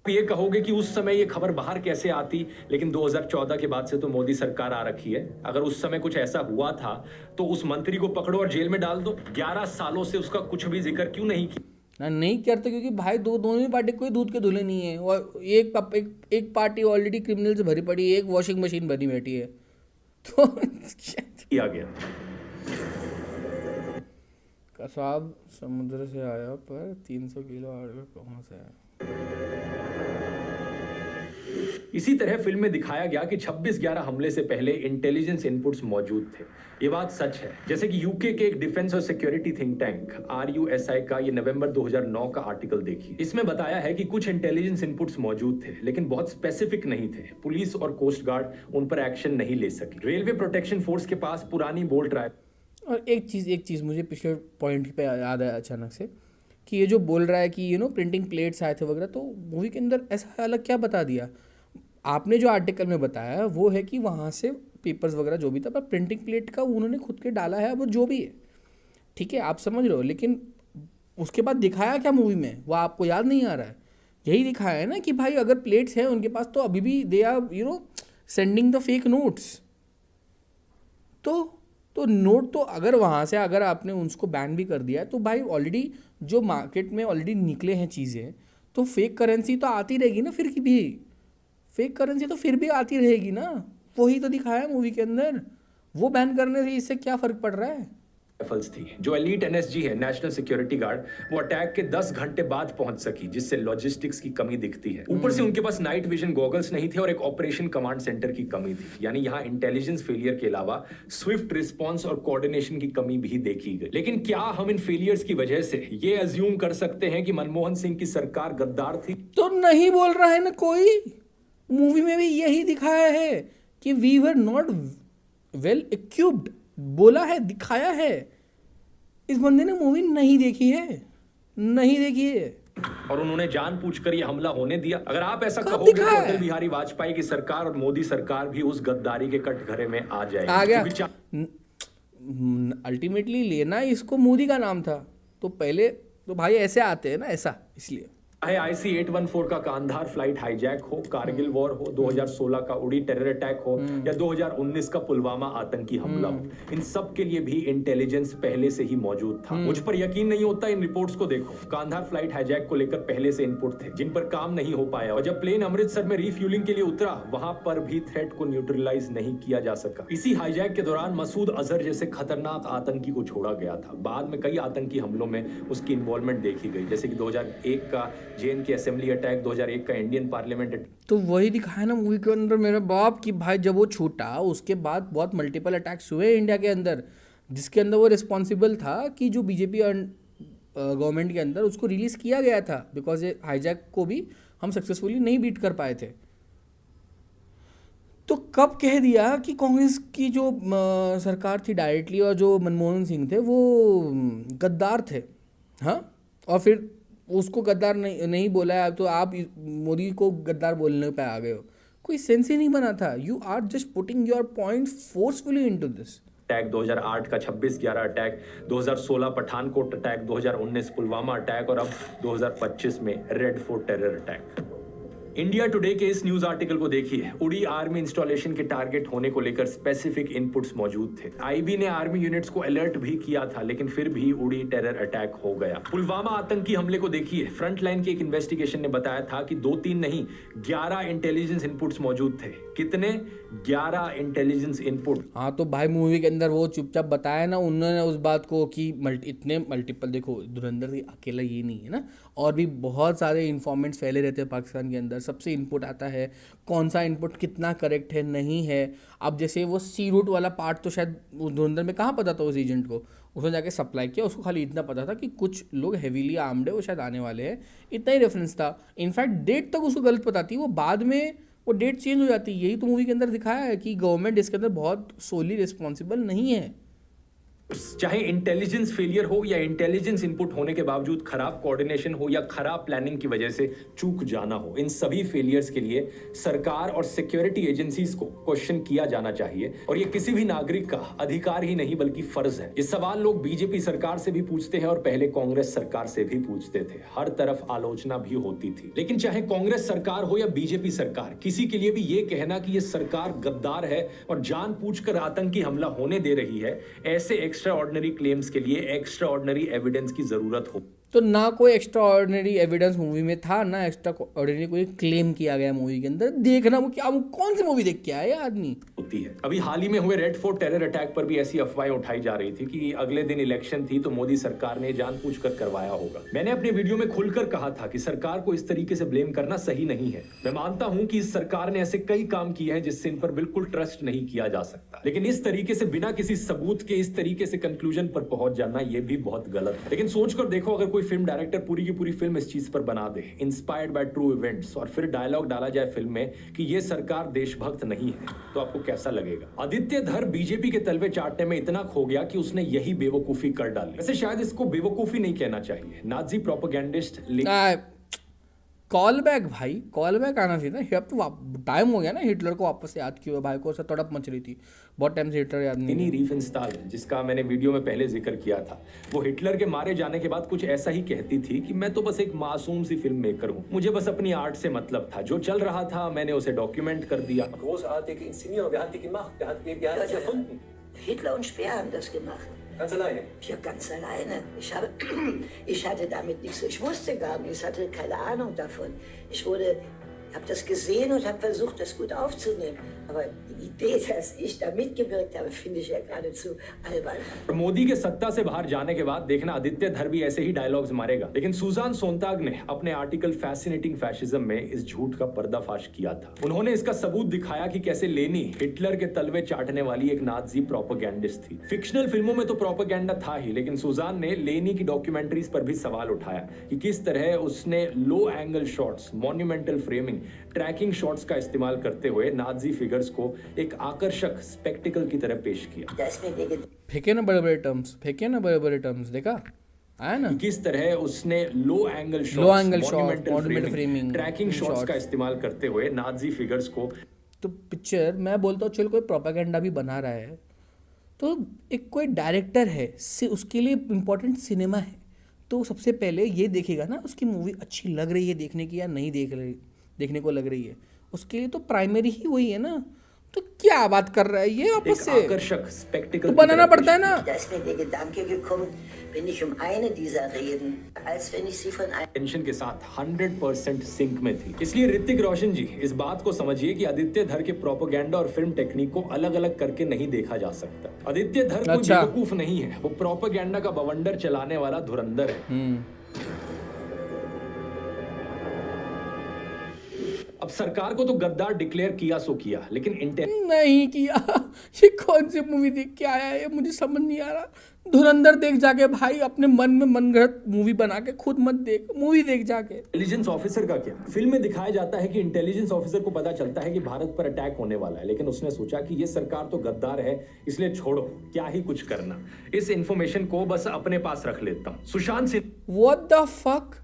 ये कहोगे कि उस समय ये खबर बाहर कैसे आती, लेकिन 2014 के बाद से तो मोदी सरकार आ रखी है। अगर उस समय कुछ ऐसा हुआ था तो उस मंत्री को पकड़ो और जेल में डाल दो। 11 सालों से उसका कुछ भी जिक्र क्यों नहीं किया? नहीं करते क्योंकि भाई दोनों ही पार्टी कोई दूध के धुले नहीं है। और एक पार्टी ऑलरेडी क्रिमिनल से भरी पड़ी है, एक वॉशिंग मशीन भरी बैठी है। तो किया गया। कसाब समुद्र से आया पर 300 किलो आलू कहाँ से आया? इसी तरह फिल्म में दिखाया गया कि 26/11 हमले से पहले इंटेलिजेंस इनपुट्स मौजूद थे। ये बात सच है। जैसे कि यूके के एक डिफेंस और सिक्योरिटी थिंक टैंक RUSI का ये नवंबर 2009 का आर्टिकल देखिए। इसमें बताया है कि कुछ इंटेलिजेंस इनपुट्स मौजूद थे, लेकिन बहुत स्पेसिफिक नहीं थे। पुलिस और कोस्ट गार्ड उन पर एक्शन नहीं ले सकी। रेलवे प्रोटेक्शन फोर्स के पास पुरानी बोल्ट राइफल। और एक चीज़ मुझे पिछले पॉइंट पे याद आया अचानक से कि ये जो बोल रहा है कि प्रिंटिंग प्लेट्स आए थे वगैरह, तो मूवी के अंदर ऐसा अलग क्या बता दिया? आपने जो आर्टिकल में बताया वो है कि वहाँ से पेपर्स वगैरह जो भी था, पर प्रिंटिंग प्लेट का उन्होंने खुद के डाला है, वो जो भी है ठीक है, आप समझ रहे हो। लेकिन उसके बाद दिखाया क्या मूवी में, वो आपको याद नहीं आ रहा है। यही दिखाया है ना कि भाई अगर प्लेट्स हैं उनके पास तो अभी भी they are sending the fake notes. तो नोट तो अगर वहाँ से अगर आपने उसको बैन भी कर दिया है तो भाई ऑलरेडी जो मार्केट में ऑलरेडी निकले हैं चीज़ें, तो फेक करेंसी तो आती रहेगी ना, फिर भी फेक करेंसी तो फिर भी आती रहेगी ना। वही तो दिखाया है मूवी के अंदर। वो बैन करने से इससे क्या फ़र्क पड़ रहा है? थी जो एलीट NSG है, नेशनल सिक्योरिटी गार्ड, वो अटैक के 10 घंटे बाद पहुंच सकी, जिससे लॉजिस्टिक्स की कमी दिखती है। ऊपर से उनके पास नाइट विजन गॉगल्स नहीं थे और एक ऑपरेशन कमांड सेंटर की कमी थी। यानी यहाँ इंटेलिजेंस फेलियर के अलावा स्विफ्ट रिस्पांस और कोऑर्डिनेशन की कमी भी देखी गई। लेकिन क्या हम इन फेलियर्स की वजह से ये अज्यूम कर सकते हैं कि मनमोहन सिंह की सरकार गद्दार थी? तो नहीं बोल रहा है ना कोई। मूवी में भी यही दिखाया है कि we were not well equipped, बोला है, दिखाया है। इस बंदे ने मूवी नहीं देखी है और उन्होंने जानबूझकर ये हमला होने दिया। अगर आप ऐसा कहोगे तो अटल बिहारी वाजपेयी की सरकार और मोदी सरकार भी उस गद्दारी के कटघरे में आ जाएगी। आ गया। अल्टीमेटली लेना इसको मोदी का नाम था, तो पहले तो भाई ऐसे आते हैं ना, ऐसा इसलिए। चाहे IC-814 का कांधार फ्लाइट हाईजैक हो, कारगिल वॉर हो, 2016 का उड़ी टेरर अटैक हो या 2019 का पुलवामा आतंकी हमला हो, इन सब के लिए भी इंटेलिजेंस पहले से ही मौजूद था। मुझ पर यकीन नहीं होता, इन रिपोर्ट्स को देखो। कांधार फ्लाइट हाईजैक को लेकर पहले से इनपुट थे जिन पर काम नहीं हो पाया, और जब प्लेन अमृतसर में रिफ्यूलिंग के लिए उतरा, वहां पर भी थ्रेट को न्यूट्रलाइज नहीं किया जा सका। इसी हाईजैक के दौरान मसूद अजहर जैसे खतरनाक आतंकी को छोड़ा गया था। बाद में कई आतंकी हमलों में उसकी इन्वॉल्वमेंट देखी गई, जैसे कि 2001 का जेन की असेंबली अटैक, 2001 का इंडियन पार्लियामेंट अटैक। तो वही दिखाया ना मूवी के अंदर मेरे बाप की भाई, जब वो छूटा उसके बाद बहुत मल्टीपल अटैक्स हुए इंडिया के अंदर, जिसके अंदर वो रिस्पॉन्सिबल था कि जो बीजेपी गवर्नमेंट के अंदर उसको रिलीज़ किया गया था, बिकॉज ये हाईजैक को भी हम सक्सेसफुली नहीं बीट कर पाए थे। तो कब कह दिया कि कांग्रेस की जो सरकार थी डायरेक्टली और जो मनमोहन सिंह थे वो गद्दार थे? हाँ, और फिर उसको गद्दार नहीं बोला है तो आप मोदी को गद्दार बोलने पे आ गए हो। कोई सेंस ही नहीं बना था। You are just putting your point forcefully into this. Attack 2008 का 26/11 attack, 2016 Pathankot attack, 2019 Pulwama attack और अब 2025 में Red Fort terror attack. India Today के इस न्यूज आर्टिकल को देखिए। उड़ी आर्मी इंस्टॉलेशन के टारगेट होने को लेकर स्पेसिफिक इनपुट्स मौजूद थे। आईबी ने आर्मी यूनिट्स को अलर्ट भी किया था, लेकिन फिर भी उड़ी टेरर अटैक हो गया। पुलवामा आतंकी हमले को देखिए। फ्रंटलाइन की एक इन्वेस्टिगेशन ने बताया था कि 2-3 नहीं 11 इंटेलिजेंस इनपुट्स मौजूद थे। कितने? 11 इंटेलिजेंस इनपुट। हाँ तो भाई मूवी के अंदर वो चुपचाप बताया ना उन्होंने उस बात को कि इतने मल्टीपल, देखो धुरंधर अकेला ये नहीं है ना, और भी बहुत सारे इन्फॉर्मेंट्स फैले रहते हैं पाकिस्तान के अंदर। सबसे इनपुट आता है, कौन सा इनपुट कितना करेक्ट है नहीं है। अब जैसे वो सी रूट वाला पार्ट तो शायद धुरंधर में कहाँ पता था उस एजेंट को, उसने जाके सप्लाई किया, उसको खाली इतना पता था कि कुछ लोग हेवीली आर्म्ड है, वो शायद आने वाले हैं, इतना ही रेफरेंस था। इनफैक्ट डेट तक उसको गलत पता थी, वो बाद में वो डेट चेंज हो जाती है। यही तो मूवी के अंदर दिखाया है कि गवर्नमेंट इसके अंदर बहुत सोली रिस्पॉन्सिबल नहीं है। चाहे इंटेलिजेंस फेलियर हो या इंटेलिजेंस इनपुट होने के बावजूद खराब कोऑर्डिनेशन हो या खराब प्लानिंग की वजह से चूक जाना हो, इन सभी फेलियर्स के लिए सरकार और सिक्योरिटी एजेंसीज को क्वेश्चन किया जाना चाहिए। और ये किसी भी नागरिक का अधिकार ही नहीं बल्कि फर्ज है। ये सवाल लोग बीजेपी सरकार से भी पूछते हैं और पहले कांग्रेस सरकार से भी पूछते थे। हर तरफ आलोचना भी होती थी, लेकिन चाहे कांग्रेस सरकार हो या बीजेपी सरकार, किसी के लिए भी ये कहना कि ये सरकार गद्दार है और जानबूझकर आतंकी हमला होने दे रही है, ऐसे एक्स्ट्रा ऑर्डिनरी क्लेम्स के लिए एक्स्ट्रा ऑर्डिनरी एविडेंस की जरूरत हो। तो ना कोई एक्स्ट्रा ऑर्डिनरी एविडेंस मूवी में था, ना एक्स्ट्रा ऑर्डिनरी कोई क्लेम किया गया मूवी के अंदर। देखना वो क्या, वो कौन सी मूवी देख के आया आदमी होती है। अभी हाल ही में हुए रेड फोर्ट टेरर अटैक पर भी ऐसी अफवाहें उठाई जा रही थी कि अगले दिन इलेक्शन थी तो मोदी सरकार ने जानबूझकर करवाया होगा। मैंने अपने वीडियो में खुलकर कहा था कि सरकार को इस तरीके से ब्लेम करना सही नहीं है। मैं मानता हूं कि इस सरकार ने ऐसे कई काम किए हैं जिससे इन पर बिल्कुल ट्रस्ट नहीं किया जा सकता, लेकिन इस तरीके से बिना किसी सबूत के इस तरीके से कंक्लूजन पर पहुंच जाना यह भी बहुत गलत है। लेकिन सोचकर देखो, अगर कोई फिल्म डायरेक्टर पूरी की पूरी फिल्म इस चीज पर बना दे, इंस्पायर्ड बाय ट्रू इवेंट्स, और फिर डायलॉग डाला जाए फिल्म में कि ये सरकार देशभक्त नहीं है, तो आपको कैसा लगेगा? आदित्य धर बीजेपी के तलवे चाटने में इतना खो गया कि उसने यही बेवकूफी कर डाली। वैसे शायद इसको बेवकूफी नहीं कहना चाहिए, नाजी प्रोपेगेंडिस्ट। कॉल बैक भाई, कॉल बैक आना चाहिए ना। अब तो टाइम हो गया ना हिटलर को वापस याद किया। भाई को ऐसा तड़प मच रही थी, बहुत टाइम से हिटलर याद नहीं। रीफेंस्टाल, जिसका मैंने वीडियो में पहले जिक्र किया था, वो हिटलर के मारे जाने के बाद कुछ ऐसा ही कहती थी कि मैं तो बस एक मासूम सी फिल्म मेकर हूँ, मुझे बस अपनी आर्ट से मतलब था, जो चल रहा था मैंने उसे डॉक्यूमेंट कर दिया। Großartige Inszenierung, wer hat die gemacht? Wer hat das erfunden? Hitler und Speer haben das gemacht. Ganz alleine? Ja, ganz alleine. Ich hatte damit nichts, ich wusste gar nichts, hatte keine Ahnung davon. Ich habe das gesehen und habe versucht, das gut aufzunehmen. Aber die Idee, dass ich da mitgewirkt habe, finde ich ja geradezu albern. Modi के सत्ता से बाहर जाने के बाद देखना आदित्य धर भी ऐसे ही डायलॉग्स मारेगा। लेकिन सुजान सोनताग ने अपने आर्टिकल फैसिनेटिंग फैशिज्म में इस झूठ का पर्दाफाश किया था। उन्होंने इसका सबूत दिखाया कि कैसे लेनी हिटलर के तलवे चाटने वाली एक नाजी प्रोपेगेंडिस्ट थी। फिक्शनल फिल्मों में तो प्रोपेगेंडा था ही, लेकिन सुजान ने लेनी की डॉक्यूमेंट्रीज पर भी सवाल उठाया कि किस तरह उसने low angle shots, monumental framing, tracking shots का इस्तेमाल करते हुए नाजी फिगर्स को एक आकर्षक स्पेक्टिकल की तरह पेश किया। फेंके ना बड़े बड़े टर्म्स, देखा आया ना किस तरह उसने low angle shots, monumental framing, tracking shots का इस्तेमाल करते हुए नाजी फिगर्स को। तो पिक्चर मैं बोलता हूँ, चल कोई प्रोपेगेंडा भी बना रहा है तो एक कोई डायरेक्टर है, उसके लिए इम्पोर्टेंट सिनेमा है, तो सबसे पहले ये देखेगा ना उसकी मूवी अच्छी लग रही है देखने की या नहीं देखने को लग रही है। उसके लिए तो प्राइमरी ही वही है ना। तो क्या बात कर रहा है ये वापस से? आकर्षक स्पेक्टिकल तो बनाना पड़ता है ना। टेंशन के साथ 100% सिंक में थी। इसलिए ऋतिक रोशन जी, इस बात को समझिए कि आदित्य धर के प्रोपेगेंडा और फिल्म टेक्निक को अलग अलग करके नहीं देखा जा सकता। आदित्य धर कोई बेवकूफ नहीं है, वो प्रोपेगेंडा का बवंडर चलाने वाला धुरंधर है। अब सरकार को तो गद्दार डिक्लेयर किया सो किया, लेकिन नहीं किया। ये कौन सी मूवी देख के आया है, मुझे समझ नहीं आ रहा। धुरंधर देख जाके भाई, अपने मन में मनगढ़ंत मूवी बना के खुद मत देख, मूवी देख जाके। इंटेलिजेंस ऑफिसर का क्या? फिल्म में दिखाया जाता है कि इंटेलिजेंस ऑफिसर को पता चलता है कि भारत पर अटैक होने वाला है, लेकिन उसने सोचा कि ये सरकार तो गद्दार है, इसलिए छोड़ो, क्या ही कुछ करना, इस इंफॉर्मेशन को बस अपने पास रख लेता हूँ। Sushant Singh, what the fuck,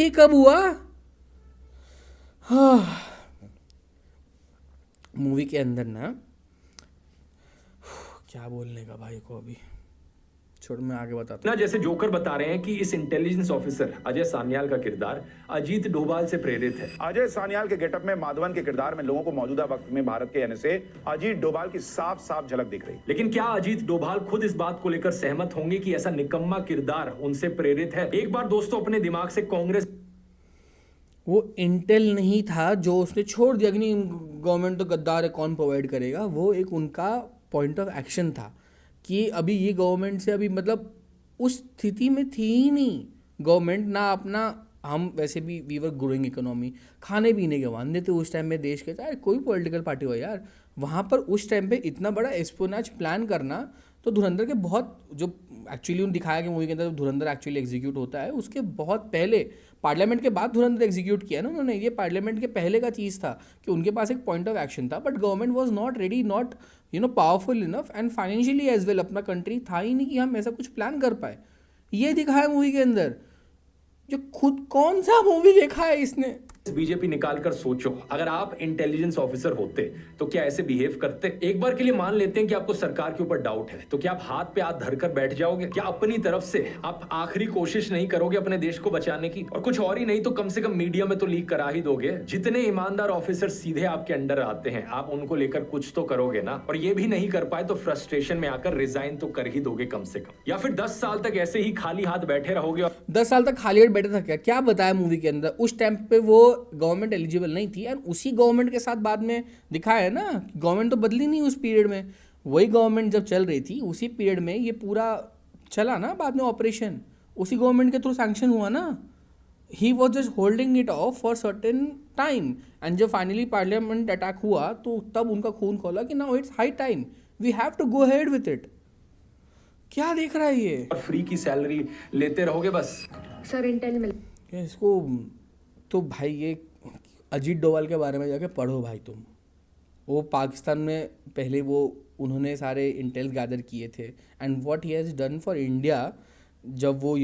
ये कब हुआ? मूवी के अंदर ना क्या बोलने का भाई को, अभी छोड़, मैं आगे बताता ना जैसे जोकर बता रहे हैं कि इस इंटेलिजेंस ऑफिसर अजय सान्याल का किरदार अजीत डोभाल से प्रेरित है। अजय सान्याल के गेटअप में माधवन के किरदार में लोगों को मौजूदा वक्त में भारत के एनएसए अजीत डोभाल की साफ साफ झलक दिख रही। लेकिन क्या अजीत डोभाल खुद इस बात को लेकर सहमत होंगे कि ऐसा निकम्मा किरदार उनसे प्रेरित है? एक बार दोस्तों अपने दिमाग से कांग्रेस, वो इंटेल नहीं था जो उसने छोड़ दिया कि नहीं गवर्नमेंट तो गद्दार है, कौन प्रोवाइड करेगा। वो एक उनका पॉइंट ऑफ एक्शन था कि अभी ये गवर्नमेंट से अभी मतलब उस स्थिति में थी ही नहीं गवर्नमेंट ना अपना। हम वैसे भी वी वर ग्रोइंग इकोनॉमी, खाने पीने के वांदे थे उस टाइम में देश के, चाहे कोई पॉलिटिकल पार्टी हो यार, वहाँ पर उस टाइम पे इतना बड़ा एस्पोनाच प्लान करना। तो धुरंधर के बहुत जो एक्चुअली उन्होंने दिखाया कि मूवी के अंदर धुरंधर एक्चुअली एग्जीक्यूट होता है, उसके बहुत पहले पार्लियामेंट के बाद धुरंधर एग्जीक्यूट किया ना उन्होंने। ये पार्लियामेंट के पहले का चीज़ था कि उनके पास एक पॉइंट ऑफ एक्शन था, but government was not ready, not powerful enough and financially as well. अपना कंट्री था ही नहीं कि हम ऐसा कुछ प्लान कर पाए। ये दिखाया मूवी के अंदर, जो खुद कौन सा मूवी देखा है इसने। बीजेपी निकालकर सोचो, अगर आप इंटेलिजेंस ऑफिसर होते तो क्या ऐसे बिहेव करते? एक बार के लिए मान लेते हैं कि आपको सरकार के ऊपर डाउट है, तो क्या आप हाथ पे हाथ धरकर बैठ जाओगे? क्या अपनी तरफ से आप आखिरी कोशिश नहीं करोगे अपने देश को बचाने की? और कुछ और ही नहीं तो कम से कम मीडिया में तो लीक करा ही दोगे। जितने ईमानदार ऑफिसर सीधे आपके अंडर आते हैं, आप उनको लेकर कुछ तो करोगे ना। और ये भी नहीं कर पाए तो फ्रस्ट्रेशन में आकर रिजाइन तो कर ही दोगे कम से कम, या फिर 10 साल तक ऐसे ही खाली हाथ बैठे रहोगे। 10 साल तक खाली हाथ बैठे था क्या बताया मूवी के अंदर? उस टाइम पे वो गवर्नमेंट एलिजिबल नहीं थी और उसी गवर्नमेंट के साथ बाद में दिखाया है ना, गवर्नमेंट तो बदली नहीं उस पीरियड में। वही गवर्नमेंट जब चल रही थी उसी पीरियड में ये पूरा चला ना बाद में ऑपरेशन, उसी गवर्नमेंट के थ्रू सैंक्शन हुआ ना। He was just holding it off for certain time and जब फाइनली पार्लियामेंट अटैक हुआ तो तब उनका खून खोला कि now it's high time, we have to go ahead with it. क्या देख रहा है ये? और फ्री की सैलरी लेते रहोगे बस। सर इंटेल मिल इसको तो भाई ये अजीत डोभाल के बारे में जाके पढ़ो भाई तुम। वो पाकिस्तान में पहले वो उन्होंने सारे इंटेल गैदर किए थे and what he has done for India. जब वो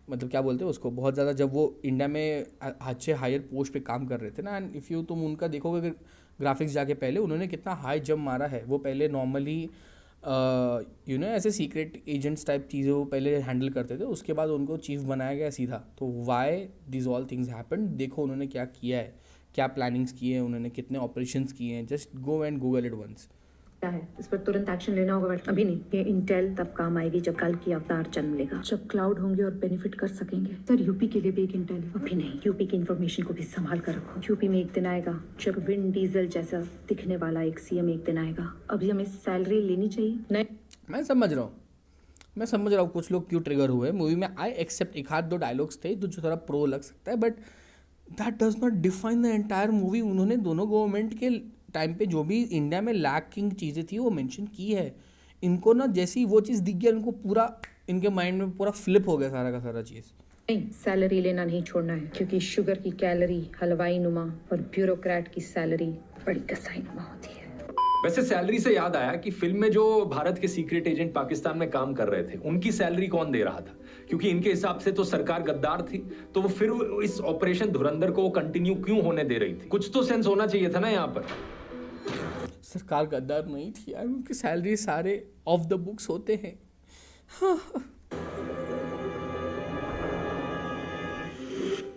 मतलब क्या बोलते हैं उसको, बहुत ज़्यादा जब वो इंडिया में अच्छे हायर पोस्ट पे काम कर रहे थे ना, एंड इफ़ यू तुम उनका देखोगे ग्राफिक्स जाके पहले उन्होंने कितना हाई जंप मारा है। वो पहले नॉर्मली ऐसे सीक्रेट एजेंट्स टाइप चीज़ें वो पहले हैंडल करते थे, उसके बाद उनको चीफ बनाया गया सीधा। तो why this all things happen, देखो उन्होंने क्या किया है, क्या प्लानिंग्स किए हैं उन्होंने, कितने ऑपरेशंस किए हैं। Just go and Google it once. क्या है इस पर तुरंत एक्शन लेना होगा, अभी नहीं। ये इंटेल तब काम आएगी जब कल की अवतार जन्म लेगा, जब क्लाउड होंगे और बेनिफिट कर सकेंगे। सर यूपी के लिए भी एक इंटेल है। अभी नहीं, यूपी की इन्फॉर्मेशन को भी संभाल कर रखो। यूपी में एक दिन आएगा जब विन डीजल जैसा दिखने वाला एक सीएम एक दिन आएगा। अभी हमें सैलरी लेनी चाहिए। नहीं, मैं समझ रहा हूँ कुछ लोग क्यों ट्रिगर हुए मूवी में। आई एक्सेप्ट एक हाथ दो डायलॉग्स थे जो थोड़ा प्रो लग सकता है, but that does not define the entire movie. उन्होंने दोनों गवर्नमेंट के टाइम पे जो भी इंडिया में लैकिंग चीज़ें थी वो मेंशन की है। इनको ना जैसी वो चीज़ दिख गया, इनको पूरा इनके माइंड में पूरा फ्लिप हो गया सारा का सारा चीज़। नहीं, सैलरी लेना नहीं छोड़ना है, क्योंकि शुगर की कैलोरी हलवाई नुमा और ब्यूरोक्रेट की सैलरी बड़ी कसाई नुमा होती है। वैसे सैलरी से याद आया कि फिल्म में जो भारत के सीक्रेट एजेंट पाकिस्तान में काम कर रहे थे उनकी सैलरी कौन दे रहा था? क्योंकि इनके हिसाब से तो सरकार गद्दार थी, तो वो फिर इस ऑपरेशन धुरंधर को कंटिन्यू क्यों होने दे रही थी? कुछ तो सेंस होना चाहिए था ना यहाँ पर। सरकार गद्दार नहीं थी यार, उनकी सैलरी सारे ऑफ द बुक्स होते हैं। हाँ।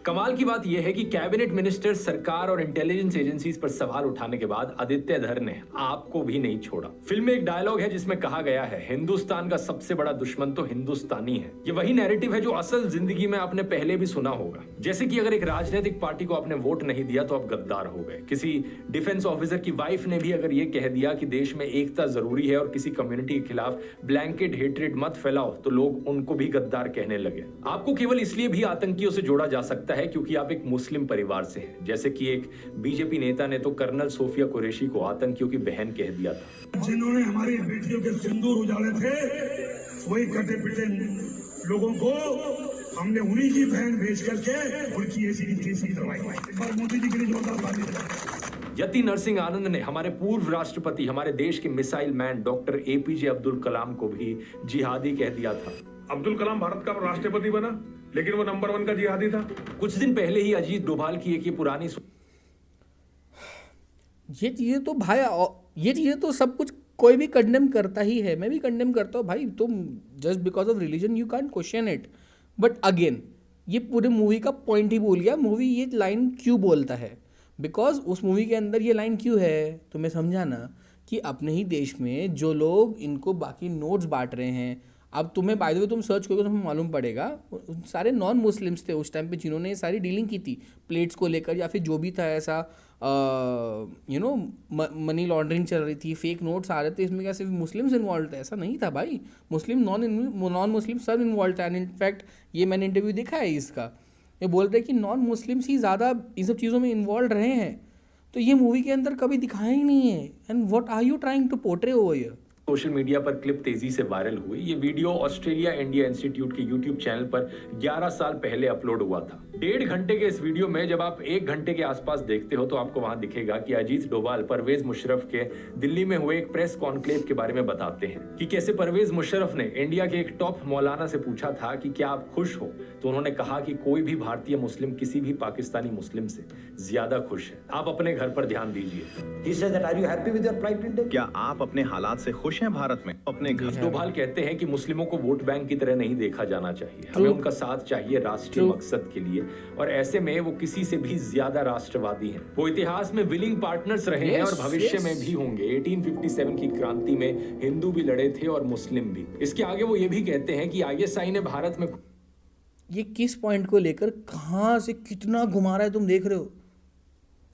कमाल की बात यह है कि कैबिनेट मिनिस्टर, सरकार और इंटेलिजेंस एजेंसीज पर सवाल उठाने के बाद आदित्य धर ने आपको भी नहीं छोड़ा। फिल्म में एक डायलॉग है जिसमें कहा गया है, हिंदुस्तान का सबसे बड़ा दुश्मन तो हिंदुस्तानी है। ये वही नैरेटिव है जो असल जिंदगी में आपने पहले भी सुना होगा। जैसे कि अगर एक राजनीतिक पार्टी को आपने वोट नहीं दिया तो आप गद्दार हो गए। किसी डिफेंस ऑफिसर की वाइफ ने भी अगर ये कह दिया कि देश में एकता जरूरी है और किसी कम्युनिटी के खिलाफ ब्लैंकेट हेट्रेड मत फैलाओ, तो लोग उनको भी गद्दार कहने लगे। आपको केवल इसलिए भी आतंकियों से जोड़ा जा सकता है क्योंकि आप एक मुस्लिम परिवार से हैं। जैसे कि एक बीजेपी नेता ने तो कर्नल सोफिया कुरैशी को आतंकियों की बहन कह दिया था। जिन्होंने हमारी बेटियों के सिंदूर उजाड़े थे, वही कटे पिटे लोगों को हमने उन्हीं की बहन भेज करके उनकी ऐसी करवाई और मोदी जी के लिए जोरदार ताली। यति नरसिंह आनंद ने हमारे पूर्व राष्ट्रपति, हमारे देश के missile man doctor APJ Abdul Kalam को भी जिहादी कह दिया था। अब्दुल कलाम भारत का राष्ट्रपति बना, लेकिन वो नंबर 1 का जिहादी था। कुछ दिन पहले ही अजीत डोभाल की एक पुरानी ये चीज़ें तो भाई, ये चीज़ें तो सब कुछ कोई भी कंडेम करता ही है, मैं भी कंडेम करता हूँ भाई, तुम just because of religion you can't question it. But again ये पूरे मूवी का पॉइंट ही भूल गया, मूवी ये लाइन क्यों बोलता है, बिकॉज उस मूवी के अंदर ये लाइन क्यों है तुम्हें समझाना कि अपने ही देश में जो लोग इनको बाकी नोट्स बांट रहे हैं, अब तुम्हें बाय द वे तुम सर्च करोगे तो तुम्हें मालूम पड़ेगा सारे नॉन मुस्लिम्स थे उस टाइम पे जिन्होंने ये सारी डीलिंग की थी प्लेट्स को लेकर, या फिर जो भी था ऐसा मनी लॉन्ड्रिंग चल रही थी, फेक नोट्स आ रहे थे, इसमें क्या सिर्फ मुस्लिम्स इन्वॉल्व थे, ऐसा नहीं था भाई, मुस्लिम नॉन मुस्लिम सब इन्वॉल्व था। एंड इनफैक्ट ये मैंने इंटरव्यू देखा है इसका, ये बोलते हैं कि नॉन मुस्लिम्स ही ज़्यादा इन सब चीज़ों में इन्वॉल्व रहे हैं, तो ये मूवी के अंदर कभी दिखाया ही नहीं है। And what are you trying to portray over here. Social media पर क्लिप तेजी से वायरल हुई। ये वीडियो ऑस्ट्रेलिया इंडिया इंस्टीट्यूट के यूट्यूब चैनल पर 11 साल पहले अपलोड हुआ था। 1.5 घंटे के इस वीडियो में जब आप 1 घंटे के आसपास देखते हो तो आपको वहां दिखेगा कि अजीत डोभाल परवेज मुशर्रफ के दिल्ली में हुए एक प्रेस कॉन्क्लेव के बारे में बताते हैं कि कैसे परवेज मुशर्रफ ने इंडिया के एक टॉप मौलाना से पूछा था कि क्या आप खुश हो, तो उन्होंने कहा कि कोई भी भारतीय मुस्लिम किसी भी पाकिस्तानी मुस्लिम से ज्यादा खुश है, आप अपने घर पर ध्यान दीजिए। क्या आप अपने हालात से खुश हैं भारत में? अपने घर। डोभाल कहते हैं कि मुस्लिमों को वोट बैंक की तरह नहीं देखा जाना चाहिए, हमें उनका साथ चाहिए राष्ट्रीय मकसद के लिए, और ऐसे में वो किसी से भी ज्यादा राष्ट्रवादी हैं। वो इतिहास में विलिंग पार्टनर्स रहे हैं और भविष्य में भी होंगे। 1857 की क्रांति में हिंदू भी लड़े थे और मुस्लिम भी। इसके आगे वो ये भी कहते हैं कि ISI ने भारत में, ये किस पॉइंट को लेकर कहां से कितना घुमा रहा है तुम देख रहे हो,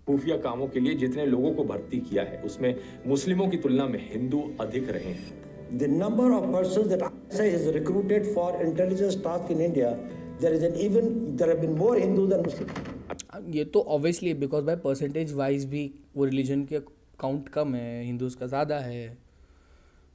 खुफिया कामों के लिए जितने लोगों को भर्ती किया है उसमें मुस्लिमों की तुलना में हिंदू अधिक रहे हैं। The number of persons that ISI has recruited for intelligence task in India, there have been more Hindus than Muslims. ये तो obviously because by percentage wise भी वो रिलीजन के काउंट कम है, हिंदूज का ज़्यादा है।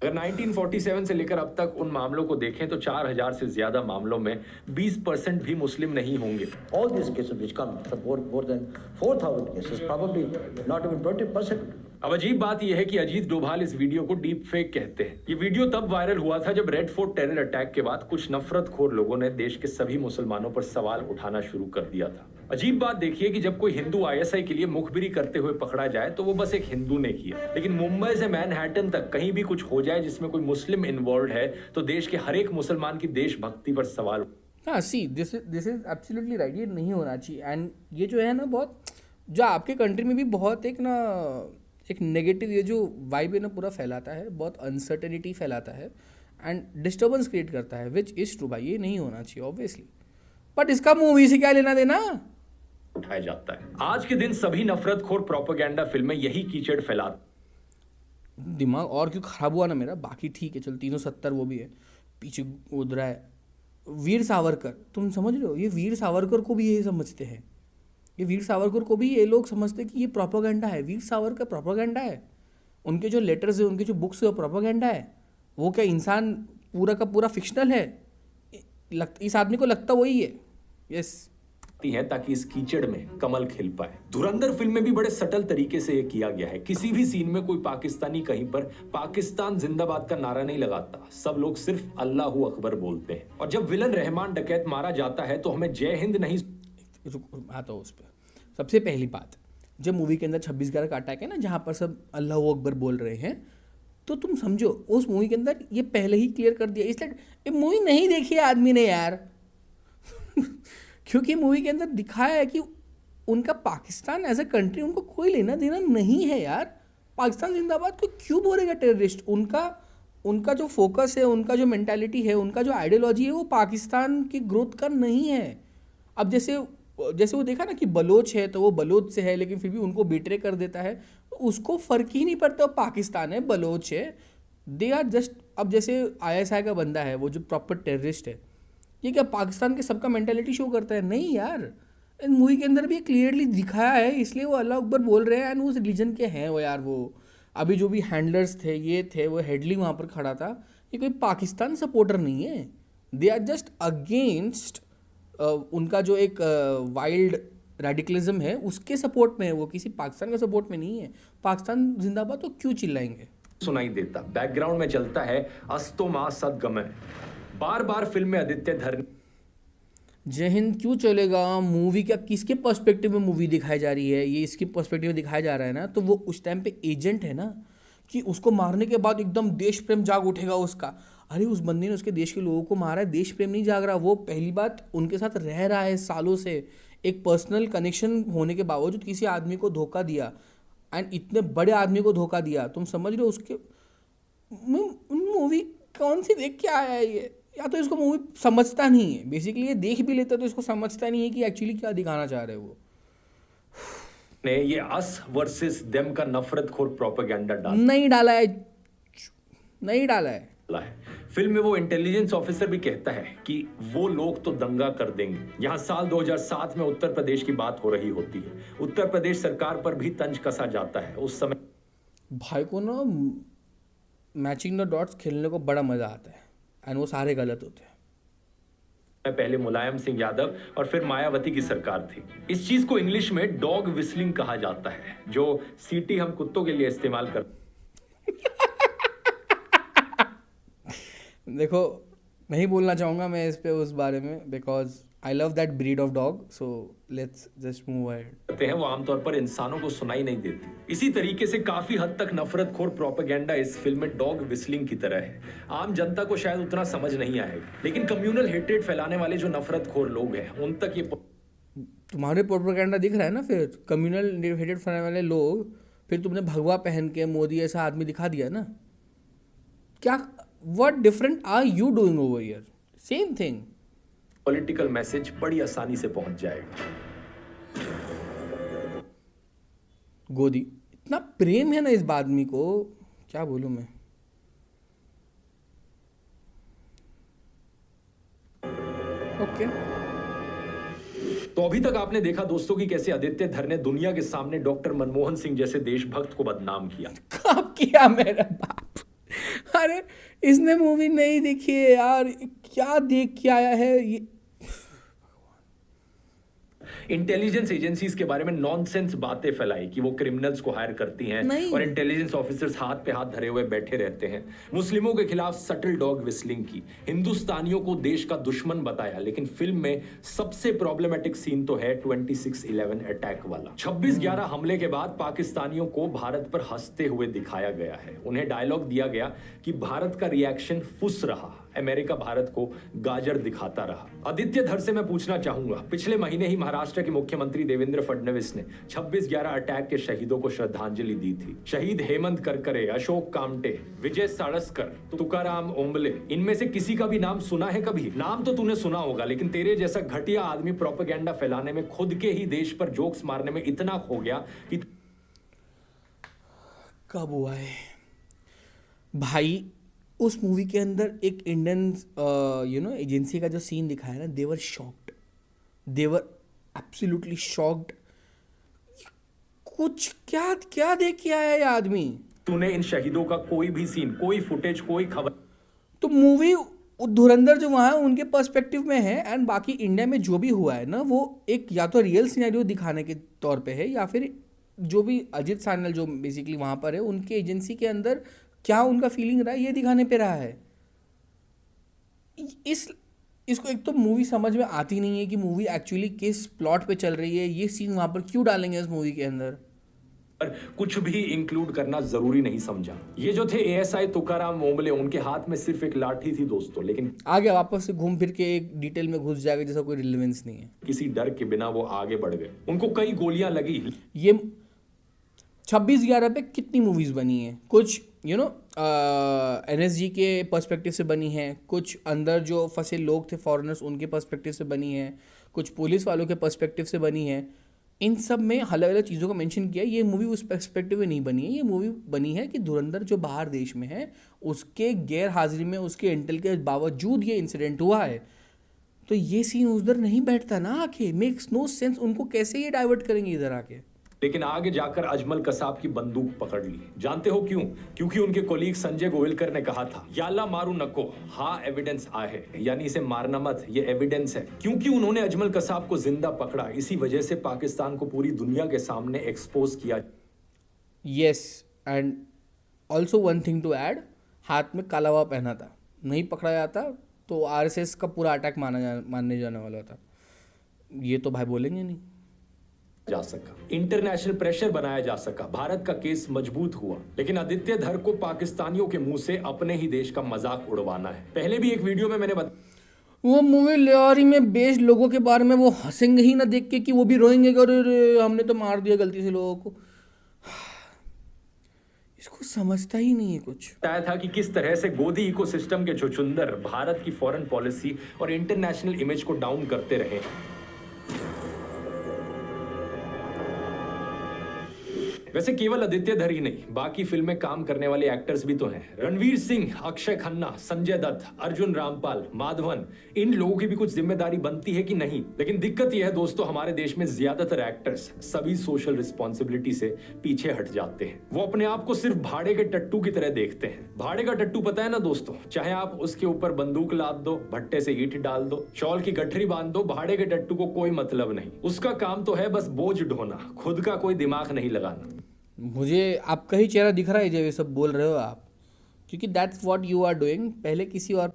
अगर 1947 से लेकर अब तक उन मामलों को देखें तो 4000 से ज्यादा मामलों में 20% भी मुस्लिम नहीं होंगे। All these cases which come from more than 4,000 cases, probably not even 20%. अब अजीब बात यह है कि अजीत डोभाल इस वीडियो को डीप फेक कहते हैं। ये वीडियो तब वायरल हुआ था जब रेड फोर्ट टेरर अटैक के बाद कुछ नफरतखोर लोगों ने देश के सभी मुसलमानों पर सवाल उठाना शुरू कर दिया था। अजीब बात देखिए कि जब कोई हिंदू ISI के लिए मुखबिरी करते हुए पकड़ा जाए तो वो बस एक हिंदू ने किया, लेकिन मुंबई से मैनहट्टन तक कहीं भी कुछ हो जाए जिसमें कोई मुस्लिम इन्वॉल्व है तो देश के हर एक मुसलमान की देशभक्ति पर सवाल। हाँ see this is absolutely right, ये नहीं होना चाहिए। एंड ये जो है ना बहुत, जो आपके कंट्री में भी बहुत एक नेगेटिव ये जो वाइब है ना पूरा फैलाता है, बहुत अनसर्टेनिटी फैलाता है एंड डिस्टर्बेंस क्रिएट करता है, विच इज ट्रू भाई, ये नहीं होना चाहिए ऑब्वियसली। बट इसका मूवी से क्या लेना देना उठाया जाता है। आज के दिन सभी नफरतखोर प्रोपेगेंडा फिल्में यही कीचड़ फैलाती। दिमाग और क्यों खराब हुआ ना मेरा, बाकी ठीक है चल 370 वो भी है, पीछे उड़ रहा है वीर सावरकर, तुम समझ रहे हो, ये वीर सावरकर को भी ये समझते हैं, ये वीर सावरकर को भी ये लोग समझते हैं कि ये प्रोपेगेंडा है, वीर सावरकर प्रोपेगेंडा है, उनके जो लेटर्स है उनके जो बुक्स है प्रोपेगेंडा है, वो क्या इंसान पूरा का पूरा फिक्शनल है, इस आदमी को लगता वही है। यस हैं ताकि इस कीचड़ में कमल खिल पाए। धुरंधर फिल्म में भी बड़े सटल तरीके से ये किया गया है। किसी भी सीन में कोई पाकिस्तानी कहीं पर पाकिस्तान जिंदाबाद का नारा नहीं लगाता, सब लोग सिर्फ अल्लाहू अकबर बोलते हैं। और जब विलन रहमान डकैत मारा जाता है तो हमें जय हिंद नहीं आता उस पर। सबसे पहली बात, जब मूवी के अंदर 26/11 का अटैक है ना जहाँ पर सब अल्लाहू अकबर बोल रहे हैं, तो तुम समझो उस मूवी के अंदर ये पहले ही क्लियर कर दिया, इसलिए ये मूवी नहीं देखी है आदमी ने यार क्योंकि मूवी के अंदर दिखाया है कि उनका पाकिस्तान एज अ कंट्री उनको कोई लेना देना नहीं है यार। पाकिस्तान जिंदाबाद को क्यों बोलेगा टेररिस्ट? उनका जो फोकस है, उनका जो मेंटालिटी है, उनका जो आइडियोलॉजी है वो पाकिस्तान की ग्रोथ का नहीं है। अब जैसे वो देखा ना कि बलोच है तो वो बलोच से है लेकिन फिर भी उनको बिट्रे कर देता है, तो उसको फ़र्क ही नहीं पड़ता वो पाकिस्तान है बलोच है, दे आर जस्ट। अब जैसे ISI का बंदा है वो जो प्रॉपर टेररिस्ट है, ये क्या पाकिस्तान के सबका मेंटालिटी शो करता है? नहीं यार, इन मूवी के अंदर भी क्लियरली दिखाया है, इसलिए वो अल्लाह अकबर बोल रहे हैं एंड उस रिलीजन के हैं वो यार। वो अभी जो भी हैंडलर्स थे ये थे, वो हेडली वहाँ पर खड़ा था, ये कोई पाकिस्तान सपोर्टर नहीं है, दे आर जस्ट अगेंस्ट उनका जो एक वाइल्ड रेडिकलिज्म है उसके सपोर्ट में है, वो किसी पाकिस्तान के सपोर्ट में नहीं है। पाकिस्तान जिंदाबाद तो क्यों चिल्लाएंगे? सुनाई देता, बैकग्राउंड में चलता है अस्तो मां सदगमय। बार बार फिल्म में आदित्य धर जय हिंद क्यों चलेगा? मूवी क्या किसके पर्सपेक्टिव में मूवी दिखाई जा रही है? ये इसके पर्सपेक्टिव में दिखाया जा रहा है ना, तो वो उस टाइम पे एजेंट है ना, कि उसको मारने के बाद एकदम देश प्रेम जाग उठेगा उसका। अरे उस बंदे ने उसके देश के लोगों को मारा है, देश प्रेम नहीं जाग रहा। वो पहली बात उनके साथ रह रहा है सालों से, एक पर्सनल कनेक्शन होने के बावजूद किसी आदमी को धोखा दिया, एंड इतने बड़े आदमी को धोखा दिया। तुम समझ रहे हो उसके मूवी कौन सी देख के आया है ये? या तो इसको मूवी समझता नहीं है बेसिकली, ये देख भी लेता तो इसको समझता नहीं है कि एक्चुअली क्या दिखाना चाह रहे हैं वो। ने ये अस वर्सेस देम का नफरतखोर प्रोपेगेंडा नहीं डाला है, नहीं डाला है। फिल्म में वो इंटेलिजेंस ऑफिसर भी कहता है कि वो लोग तो दंगा कर देंगे। यहाँ साल 2007 में उत्तर प्रदेश की बात हो रही होती है। उत्तर प्रदेश सरकार पर भी तंज कसा जाता है। उस समय भाई को ना मैचिंग द डॉट्स खेलने को बड़ा मजा आता है, एंड वो सारे गलत होते हैं। पहले मुलायम सिंह यादव और फिर मायावती की सरकार थी। इस चीज को इंग्लिश में डॉग विस्लिंग कहा जाता है, जो सीटी हम कुत्तों के लिए इस्तेमाल करते। देखो नहीं बोलना चाहूँगा मैं इस पे उस बारे में, because I love that breed of dog, so let's just move ahead. हैं वो आमतौर पर इंसानों को सुनाई नहीं देती। इसी तरीके से काफी हद तक नफरतखोर प्रोपेगेंडा इस फिल्म में डॉग विस्लिंग की तरह है। आम जनता को शायद उतना समझ नहीं आएगा, लेकिन कम्युनल हेट्रेड फैलाने वाले जो नफरतखोर लोग हैं उन तक ये तुम्हारे प्रोपेगेंडा दिख रहा है ना। फिर कम्युनल हेट्रेड फैलाने वाले लोग, फिर तुमने भगवा पहन के मोदी ऐसा आदमी दिखा दिया ना। क्या what different are you doing over here? Same thing. Political message बड़ी आसानी से पहुंच जाएगा। गोदी इतना प्रेम है ना इस आदमी को, क्या बोलूं मैं। ओके तो अभी तक आपने देखा दोस्तों कि कैसे आदित्य धर ने दुनिया के सामने डॉक्टर मनमोहन सिंह जैसे देशभक्त को बदनाम किया। कब किया मेरा बाप? अरे इसने मूवी नहीं देखी है यार, क्या देख के आया है ये। इंटेलिजेंस एजेंसीज के बारे में नॉनसेंस बातें फैलाई कि वो क्रिमिनल्स को हायर करती हैं और इंटेलिजेंस ऑफिसर्स हाथ पे हाथ धरे हुए बैठे रहते हैं। मुस्लिमों के खिलाफ सटल डॉग विस्लिंग की, हिंदुस्तानियों को देश का दुश्मन बताया। लेकिन फिल्म में सबसे प्रॉब्लमेटिक सीन तो है 26/11 अटैक वाला। 26/11 हमले के बाद पाकिस्तानियों को भारत पर हंसते हुए दिखाया गया है। उन्हें डायलॉग दिया गया कि भारत का रिएक्शन फुस रहा, अमेरिका भारत को गाजर दिखाता रहा। आदित्य धर से मैं पूछना चाहूंगा, पिछले महीने ही महाराष्ट्र के मुख्यमंत्री देवेंद्र फडणवीस ने 26/11 अटैक के शहीदों को श्रद्धांजलि दी थी। शहीद हेमंत करकरे, अशोक कामटे, विजय साळसकर, तुकाराम ओंबले, इनमें से किसी का भी नाम सुना है कभी? नाम तो तूने सुना होगा, लेकिन तेरे जैसा घटिया आदमी प्रोपेगेंडा फैलाने में, खुद के ही देश पर जोक्स मारने में इतना खो गया कि कब हुआ है भाई। उस मूवी के अंदर एक इंडियन एजेंसी का जो सीन दिखाया ना, देवर शॉक्ड, देवर एब्सोल्युटली शॉक्ड। कुछ क्या क्या देख के आया ये आदमी? तूने इन शहीदों का कोई भी सीन, कोई फुटेज, कोई खबर? तो मूवी धुरंधर जो वहाँ है उनके पर्सपेक्टिव में है, एंड बाकी इंडिया में जो भी हुआ है ना, वो एक या तो रियल सिनेरियो दिखाने के तौर पे है, या फिर जो भी अजित सान्याल जो बेसिकली वहाँ पर है उनके एजेंसी के अंदर क्या उनका फीलिंग रहा है ये दिखाने पे रहा है। इसको एक तो मूवी समझ में आती नहीं है कि मूवी एक्चुअली किस प्लॉट पे चल रही है, ये सीन वहाँ पर क्यों डालेंगे इस मूवी के अंदर। कुछ भी इंक्लूड करना जरूरी नहीं समझा। ये जो थे एएसआई तुकाराम ओंबले, उनके हाथ में सिर्फ एक लाठी थी दोस्तों, लेकिन आगे वापस से घूम फिर के एक डिटेल में घुस जाएगा जैसा कोई रिलेवेंस नहीं है। किसी डर के बिना वो आगे बढ़ गए। उनको कई गोलियां लगी। ये 26/11 पे कितनी मूवीज बनी हैं, कुछ एनएसजी के पर्सपेक्टिव से बनी हैं, कुछ अंदर जो फंसे लोग थे फॉरेनर्स उनके पर्सपेक्टिव से बनी हैं, कुछ पुलिस वालों के पर्सपेक्टिव से बनी है। इन सब में अलग अलग चीज़ों को मेंशन किया। ये मूवी उस पर्सपेक्टिव में नहीं बनी है। ये मूवी बनी है कि धुरंधर जो बाहर देश में है उसके गैर हाजिरी में, उसके इंटेल के बावजूद ये इंसिडेंट हुआ है। तो ये सीन उधर नहीं बैठता ना आके, मेक्स नो सेंस। उनको कैसे ये डाइवर्ट करेंगे इधर आके? लेकिन आगे जाकर अजमल कसाब की बंदूक पकड़ ली। जानते हो क्यों? क्योंकि उनके कोलीग संजय गोविलकर ने कहा था, याला मारू नको, हाँ एविडेंस आहे, यानी इसे मारना मत, ये एविडेंस है। क्योंकि उन्होंने अजमल कसाब को जिंदा पकड़ा, इसी वजह से पाकिस्तान को पूरी दुनिया के सामने एक्सपोज किया। Yes, and also one thing to add, हाथ में काला हुआ पहना था, नहीं पकड़ा जाता तो आरएसएस का पूरा अटैक मानने जाने वाला था। ये तो भाई बोलेंगे नहीं। जा सका, इंटरनेशनल प्रेशर बनाया जा सका, भारत का केस मजबूत हुआ। लेकिन आदित्य धर को पाकिस्तानियों के मुंह से अपने ही देश का मजाक उड़वाना है। पहले भी एक वीडियो में मैंने वो मूवी लियोरी में बेस्ड लोगों के बारे में वो हंसेंगे ही ना देख के कि वो भी रोएंगे कि अरे हमने तो मार दिया गलती से लोगों को। इसको समझता ही नहीं है कुछ। बताया था कि किस तरह से गोदी इकोसिस्टम के चुचुंदर भारत की फॉरेन पॉलिसी और इंटरनेशनल इमेज को डाउन करते रहे। वैसे केवल आदित्य धर ही नहीं, बाकी फिल्म में काम करने वाले एक्टर्स भी तो हैं। रणवीर सिंह, अक्षय खन्ना, संजय दत्त, अर्जुन रामपाल, माधवन, इन लोगों की भी कुछ जिम्मेदारी बनती है कि नहीं। लेकिन दिक्कत यह है दोस्तों, हमारे देश में ज्यादातर एक्टर्स सभी सोशल रिस्पॉन्सिबिलिटी से पीछे हट जाते हैं। वो अपने आप को सिर्फ भाड़े के टट्टू की तरह देखते हैं। भाड़े का टट्टू पता है ना दोस्तों, चाहे आप उसके ऊपर बंदूक लाद दो, भट्टे से ईंट डाल दो, शॉल की गठरी बांध दो, भाड़े के टट्टू को कोई मतलब नहीं। उसका काम तो है बस बोझ ढोना, खुद का कोई दिमाग नहीं लगाना। मुझे आपका ही चेहरा दिख रहा है जब ये सब बोल रहे हो आप, क्योंकि that's what you are doing. पहले किसी और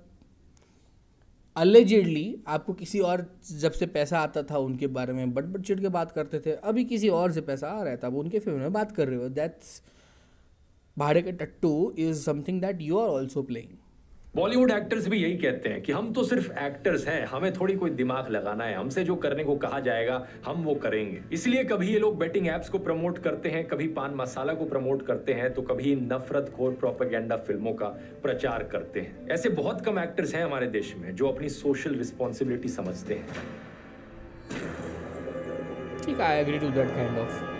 अलेजिडली आपको किसी और जब से पैसा आता था उनके बारे में बट चिड़ के बात करते थे, अभी किसी और से पैसा आ रहा है तब उनके फिल्म में बात कर रहे हो। दैट्स भाड़े के टट्टू is something that you are also playing. Bollywood actors भी यही कहते हैं कि हम तो सिर्फ एक्टर्स हैं, हमें थोड़ी कोई दिमाग लगाना है, हमसे जो करने को कहा जाएगा हम वो करेंगे। इसलिए कभी ये लोग बेटिंग एप्स को प्रमोट करते हैं, कभी पान मसाला को प्रमोट करते हैं, तो कभी नफरतखोर प्रोपेगेंडा फिल्मों का प्रचार करते हैं। ऐसे बहुत कम एक्टर्स हैं हमारे देश में जो अपनी सोशल रिस्पॉन्सिबिलिटी समझते हैं। ठीक, I agree to that kind of.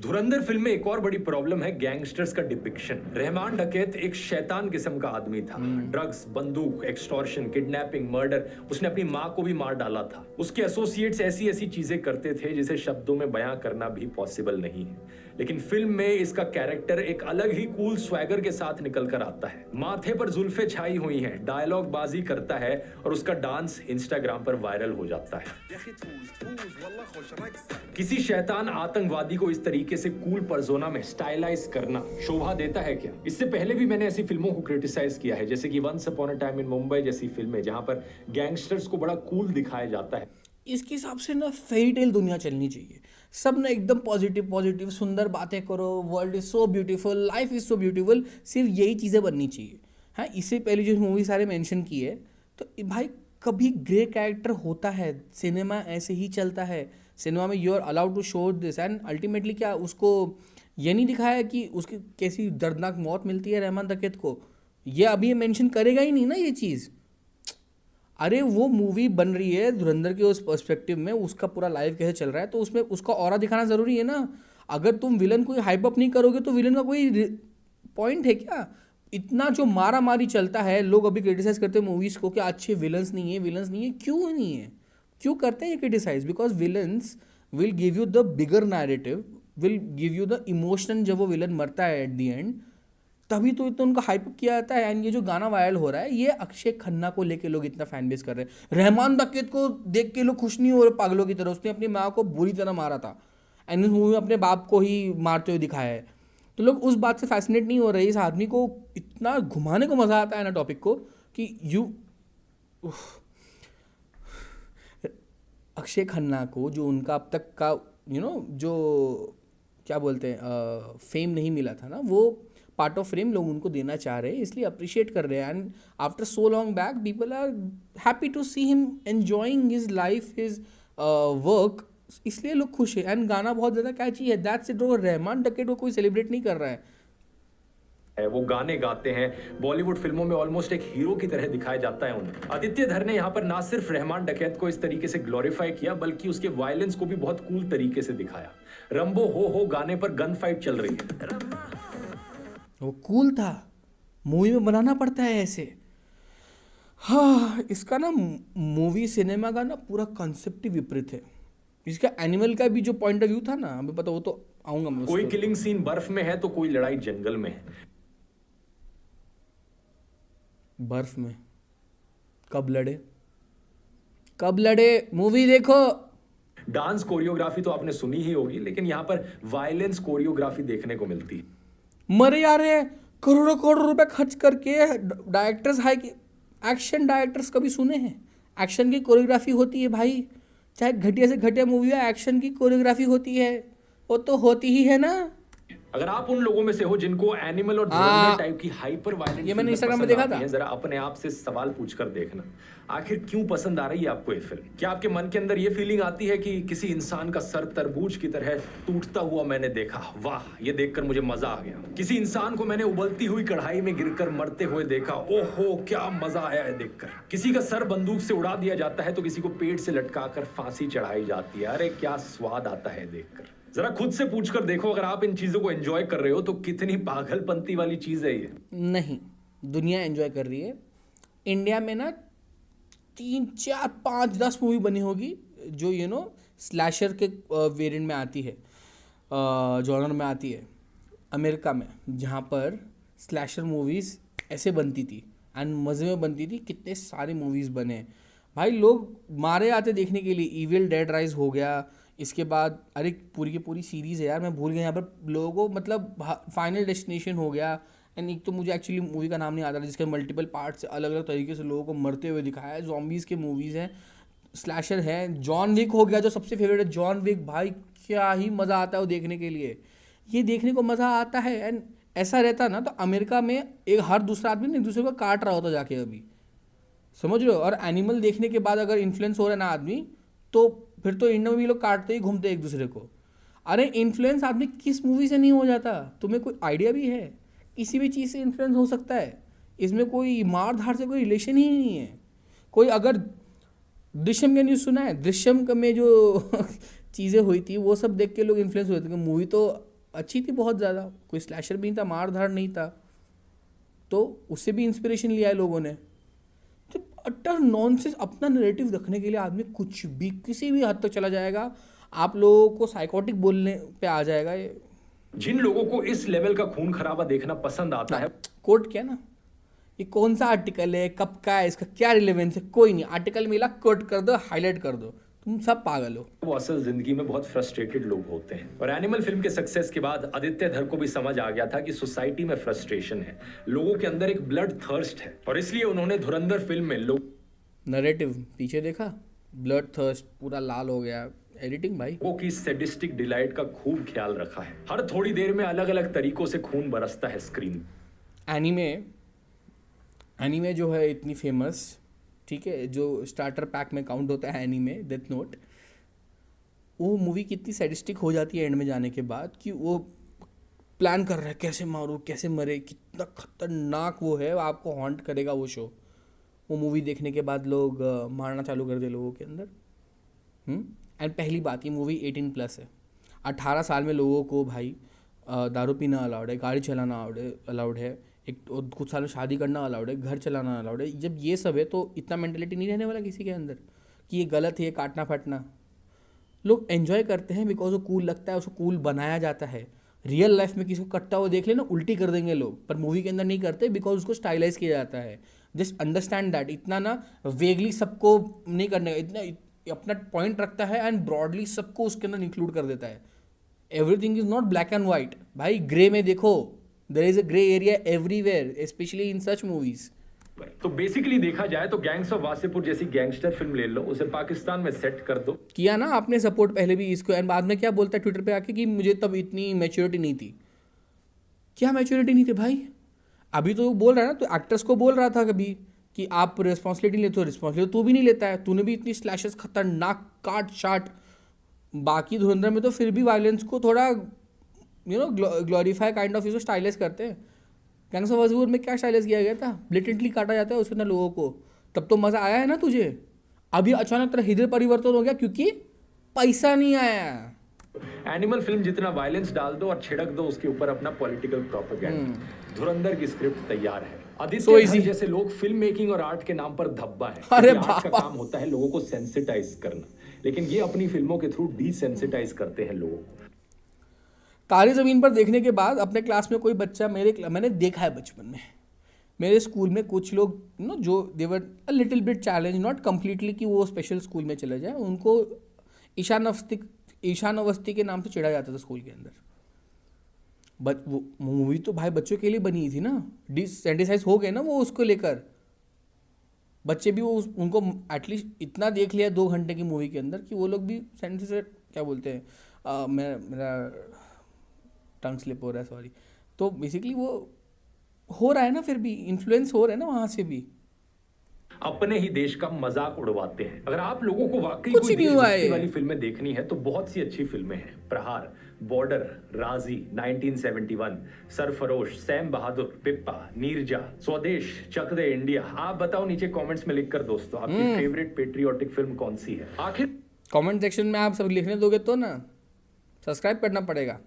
Dhurandhar film में एक और बड़ी प्रॉब्लम है गैंगस्टर्स का डिपिक्शन। रहमान डकैत एक शैतान किस्म का आदमी था। ड्रग्स, बंदूक, एक्सटॉर्शन, किडनैपिंग, मर्डर, उसने अपनी माँ को भी मार डाला था। उसके एसोसिएट्स ऐसी ऐसी चीजें करते थे जिसे शब्दों में बयां करना भी पॉसिबल नहीं है। लेकिन फिल्म में इसका कैरेक्टर एक अलग ही कूल स्वैगर के साथ निकल कर आता है। माथे पर जुल्फे छाई हुई हैं, डायलॉग बाजी करता है और उसका डांस इंस्टाग्राम पर वायरल हो जाता है। किसी शैतान आतंकवादी को इस तरीके से कूल पर्सोना में स्टाइलाइज करना शोभा देता है क्या? इससे पहले भी मैंने ऐसी फिल्मों को क्रिटिसाइज किया है, जैसे कि once upon a time in Mumbai जैसी फिल्में, जहां पर गैंगस्टर्स को बड़ा कूल दिखाया जाता है। इसके हिसाब से ना फेरी टेल दुनिया चलनी चाहिए। सब ना एकदम पॉजिटिव सुंदर बातें करो, world is so beautiful, life is so beautiful, सिर्फ यही चीज़ें बननी चाहिए। हाँ, इससे पहले जो मूवी सारे मेंशन की है, तो भाई कभी ग्रे कैरेक्टर होता है, सिनेमा ऐसे ही चलता है। सिनेमा में you are allowed to show this and ultimately क्या उसको ये नहीं दिखाया कि उसकी कैसी दर्दनाक मौत मिलती है रहमान डकैत को, ये अभी ये मेंशन करेगा ही नहीं ना ये चीज़। अरे वो मूवी बन रही है धुरंधर के उस पर्सपेक्टिव में, उसका पूरा लाइफ कैसे चल रहा है, तो उसमें उसका ऑरा दिखाना ज़रूरी है ना। अगर तुम विलन को हाइप अप नहीं करोगे तो विलन का कोई पॉइंट है क्या? इतना जो मारा मारी चलता है, लोग अभी क्रिटिसाइज करते हैं मूवीज़ को कि अच्छे विलन्स नहीं है। क्यों नहीं है? क्यों करते हैं ये criticise? Because villains will give you the bigger narrative, will give you the emotion. जब वो विलन मरता है एट दी एंड, तभी तो इतना उनका हाइप किया जाता है। एंड ये जो गाना वायरल हो रहा है, ये अक्षय खन्ना को लेके लोग इतना फैन बेस कर रहे हैं। रहमान डकैत को देख के लोग खुश नहीं हो रहे पागलों की तरह। उसने अपनी माँ को बुरी तरह मारा था एंड इस मूवी में अपने बाप को ही मारते हुए दिखाया है, तो लोग उस बात से फैसिनेट नहीं हो रहे। इस आदमी को इतना घुमाने को मज़ा आता है ना टॉपिक को कि अक्षय खन्ना को जो उनका अब तक का जो क्या बोलते हैं फेम नहीं मिला था ना, वो पार्ट ऑफ फ्रेम लोग उनको देना चाह रहे हैं, इसलिए अप्रिशिएट कर रहे हैं। And after so long back people are happy to see him enjoying his life, his work, इसलिए लोग खुश है। एंड गाना बहुत ज़्यादा कैची है, दैट्स इट। वो रहमान डकैत को कोई सेलिब्रेट नहीं कर रहा है। वो गाने गाते हैं, बॉलीवुड फिल्मों में ऑलमोस्ट एक हीरो की तरह दिखाया जाता है उन्हें। आदित्य धर ने यहाँ पर ना सिर्फ रहमान डकैत को इस तरीके से ग्लोरीफाई किया, बल्कि उसके वायलेंस को भी बहुत कूल तरीके से दिखाया। रंबो हो गाने पर गन फाइट चल रही है, वो कूल था, मूवी में बनाना पड़ता है ऐसे। हाँ, इसका ना मूवी सिनेमा का ना पूरा कॉन्सेप्ट ही विपरीत है। इसका एनिमल का भी जो पॉइंट ऑफ व्यू था ना, हमें पता, वो तो आऊंगा मैं। कोई किलिंग सीन बर्फ में है तो कोई लड़ाई जंगल में है। बर्फ में कब लड़े मूवी देखो। डांस कोरियोग्राफी तो आपने सुनी ही होगी, लेकिन यहाँ पर वायलेंस कोरियोग्राफी देखने को मिलती है। मरे जा रहे हैं करोड़ों रुपए खर्च करके डायरेक्टर्स, हाई एक्शन डायरेक्टर्स कभी सुने हैं? एक्शन की कोरियोग्राफी होती है भाई, चाहे घटिया से घटिया मूवी हो, एक्शन की कोरियोग्राफी होती है, वो तो होती ही है ना। अगर आप उन लोगों में से हो जिनको एनिमल और धुरंधर टाइप की हाइपर वायलेंट ये मैंने इंस्टाग्राम पे देखा था। जरा अपने आप से सवाल पूछकर देखना, आखिर क्यों पसंद आ रही है आपको ये फिल्म? क्या आपके मन के अंदर ये फीलिंग आती है कि किसी इंसान का सर तरबूज की तरह टूटता हुआ मैंने देखा, वाह ये देखकर मुझे मजा आ गया। किसी इंसान को मैंने उबलती हुई कढ़ाई में गिरकर मरते हुए देखा, ओहो क्या मजा आया है देखकर। किसी का सर बंदूक से उड़ा दिया जाता है तो किसी को पेट से लटकाकर फांसी चढ़ाई जाती है, अरे क्या स्वाद आता है देखकर। जरा खुद से पूछकर देखो, अगर आप इन चीजों को एंजॉय कर रहे हो तो कितनी पागलपंती वाली चीज है ये। नहीं, दुनिया एंजॉय कर रही है। इंडिया में ना 3, 4, 5, 10 मूवी बनी होगी जो स्लैशर के वेरिएंट में आती है, जॉनर में आती है। अमेरिका में जहाँ पर स्लैशर मूवीज़ ऐसे बनती थी एंड मज़े में बनती थी, कितने सारे मूवीज़ बने भाई। लोग मारे आते देखने के लिए। इविल डेड राइज हो गया, इसके बाद अरे पूरी की पूरी सीरीज़ है यार, मैं भूल गया यहाँ पर लोगों को, मतलब फाइनल डेस्टिनेशन हो गया। एंड एक तो मुझे एक्चुअली मूवी का नाम नहीं आता, जिसके मल्टीपल पार्ट्स से अलग अलग तरीके से लोगों को मरते हुए दिखाया है। जॉम्बीज़ के मूवीज़ हैं, स्लैशर हैं। जॉन विक हो गया जो सबसे फेवरेट है, जॉन विक भाई क्या ही मज़ा आता है वो देखने के लिए। ये देखने को मज़ा आता है। एंड ऐसा रहता ना तो अमेरिका में एक हर दूसरा आदमी एक दूसरे को काट रहा होता जाके, अभी समझ रहे हो। और एनिमल देखने के बाद अगर इन्फ्लुएंस हो रहा है ना आदमी, तो फिर तो इंडिया में भी लोग काटते ही घूमते एक दूसरे को। अरे इन्फ्लुएंस आदमी किस मूवी से नहीं हो जाता? तुम्हें कोई आइडिया भी है? किसी भी चीज़ से इन्फ्लुएंस हो सकता है, इसमें कोई मार धाड़ से कोई रिलेशन ही नहीं है। कोई अगर दृश्यम का न्यूज़ सुना है, दृश्यम में जो चीज़ें हुई थी वो सब देख के लोग इन्फ्लुएंस हुए थे। मूवी तो अच्छी थी बहुत ज़्यादा, कोई स्लैशर भी नहीं था, मार धाड़ नहीं था, तो उससे भी इंस्पिरेशन लिया है लोगों ने। तो अटर नॉनसेंस अपना नैरेटिव रखने के लिए आदमी कुछ भी किसी भी हद तक चला जाएगा। आप लोगों को साइकोटिक बोलने पे आ जाएगा ये। जिन लोगों को इस लेवल का खून खराबा देखना पसंद आता है, कोट क्या ना, ये कौन सा आर्टिकल है, कब का है, इसका क्या रिलेवेंस है, कोई नहीं। आर्टिकल मिला, कोट कर दो, हाईलाइट कर दो, तुम सब पागल हो। वो असल जिंदगी में बहुत फ्रस्ट्रेटेड लोग होते हैं। और एनिमल फिल्म के सक्सेस के बाद आदित्य धर को भी समझ आ गया था कि सोसाइटी में फ्रस्ट्रेशन है, लोगों के अंदर एक ब्लड थर्स्ट है, और इसलिए उन्होंने धुरंधर फिल्म में लोग नैरेटिव पीछे देखा, ब्लड थर्स्ट पूरा लाल हो गया। एडिटिंग भाई वो की सैडिस्टिक डिलाइट का खूब ख्याल रखा है। हर थोड़ी देर में अलग अलग तरीकों से खून बरसता है स्क्रीन। एनीमे जो है इतनी फेमस, ठीक है, जो स्टार्टर पैक में काउंट होता है एनीमे, डेथ नोट, वो मूवी कितनी सैडिस्टिक हो जाती है एंड में जाने के बाद कि वो प्लान कर रहा है कैसे मारूं, कैसे मरे, कितना खतरनाक वो है, आपको हॉन्ट करेगा वो शो। वो मूवी देखने के बाद लोग मारना चालू कर दे लोगों के अंदर। एंड पहली बात, ये मूवी 18+ है। 18 साल में लोगों को भाई दारू पीना अलाउड है, गाड़ी चलाना अलाउड है, कुछ साल में शादी करना अलाउड है, घर चलाना अलाउड है। जब ये सब है तो इतना मेंटेलिटी नहीं रहने वाला किसी के अंदर कि ये गलत है, ये काटना फटना। लोग एंजॉय करते हैं बिकॉज वो कूल लगता है, उसको कूल बनाया जाता है। रियल लाइफ में किसी को कटता हुआ देख लेना उल्टी कर देंगे लोग, पर मूवी के अंदर नहीं करते बिकॉज उसको स्टाइलाइज किया जाता है। Just understand that. इतना ना वेगली सबको नहीं करने का, इतना अपना पॉइंट रखता है एंड ब्रॉडली सबको उसके अंदर इंक्लूड कर देता है। Everything is not black and white भाई, ग्रे में देखो, there is a grey area everywhere, specially in such movies. तो बेसिकली देखा जाए तो गैंग्स ऑफ वासेपुर जैसी गैंगस्टर फिल्म ले लो, उसे पाकिस्तान में सेट कर दो। किया ना आपने सपोर्ट पहले भी इसको, एंड बाद में क्या बोलता है ट्विटर पे आके कि मुझे तब इतनी मैच्योरिटी नहीं थी। क्या मैच्योरिटी नहीं थी भाई? अभी तो बोल रहा है ना, तो एक्टर्स को बोल रहा था कभी कि आप रिस्पॉन्सिबिलिटी लेते हो, रिस्पॉन्सिबिलिटी तू भी नहीं लेता है, तूने भी इतनी स्लैशेस खतरनाक काट शाट। बाकी धुरंधर में तो फिर भी वायलेंस को थोड़ा ग्लोरीफाई काइंड ऑफ इसको स्टाइलाइज करते हैं। गैंग्स ऑफ वासेपुर में क्या स्टाइलाइज किया गया था? ब्लिटेंटली काटा जाता है उसके अंदर लोगों को, तब तो मज़ा आया है ना तुझे। अभी अचानक तेरा हृदय परिवर्तन हो गया क्योंकि पैसा नहीं आया। एनिमल फिल्म जितना वायलेंस डाल दो और छिड़क दो उसके ऊपर अपना पॉलिटिकल प्रोपेगेंडा। धुरंधर की स्क्रिप्ट तैयार है। आदित्य धर जैसे लोग फिल्म मेकिंग और आर्ट के नाम पर धब्बा है। अरे आर्ट का काम होता है लोगों को सेंसिटाइज करना, लेकिन ये अपनी फिल्मों के थ्रू डिसेंसिटाइज करते हैं लोगों को। तारे ज़मीन पर देखने के बाद अपने क्लास में कोई बच्चा, मैंने देखा है बचपन में, मेरे स्कूल में कुछ लोग जो they were a little bit challenge, not completely कि वो स्पेशल स्कूल में चले जाए, उनको ईशान अवस्थी के नाम से चिढ़ा जाता था स्कूल के अंदर। बट वो मूवी तो भाई बच्चों के लिए बनी थी ना, डिसेंसिटाइज हो गए ना वो उसको लेकर। बच्चे भी वो उनको एटलीस्ट इतना देख लिया 2 घंटे की मूवी के अंदर कि वो लोग भी सेंस से क्या बोलते हैं, मेरा टंग स्लिप हो रहा है, सॉरी। तो बेसिकली वो हो रहा है ना, फिर भी इन्फ्लुएंस हो रहा है ना वहाँ से भी। अपने ही देश का मजाक उड़वाते हैं। अगर आप लोगों को वाकई कुछ कोई नहीं हुआ देशभक्ति है। वाली फिल्में देखनी है तो बहुत सी अच्छी फिल्में हैं। प्रहार, बॉर्डर, राजी, 1971, सरफरोश, सैम बहादुर, पिप्पा, नीरजा, स्वदेश, चक दे इंडिया। आप बताओ नीचे कमेंट्स में लिखकर दोस्तों, आपकी फेवरेट पेट्रियोटिक फिल्म कौन सी है। आखिर कमेंट सेक्शन में आप सब लिखने दोगे तो ना सब्सक्राइब करना पड़ेगा,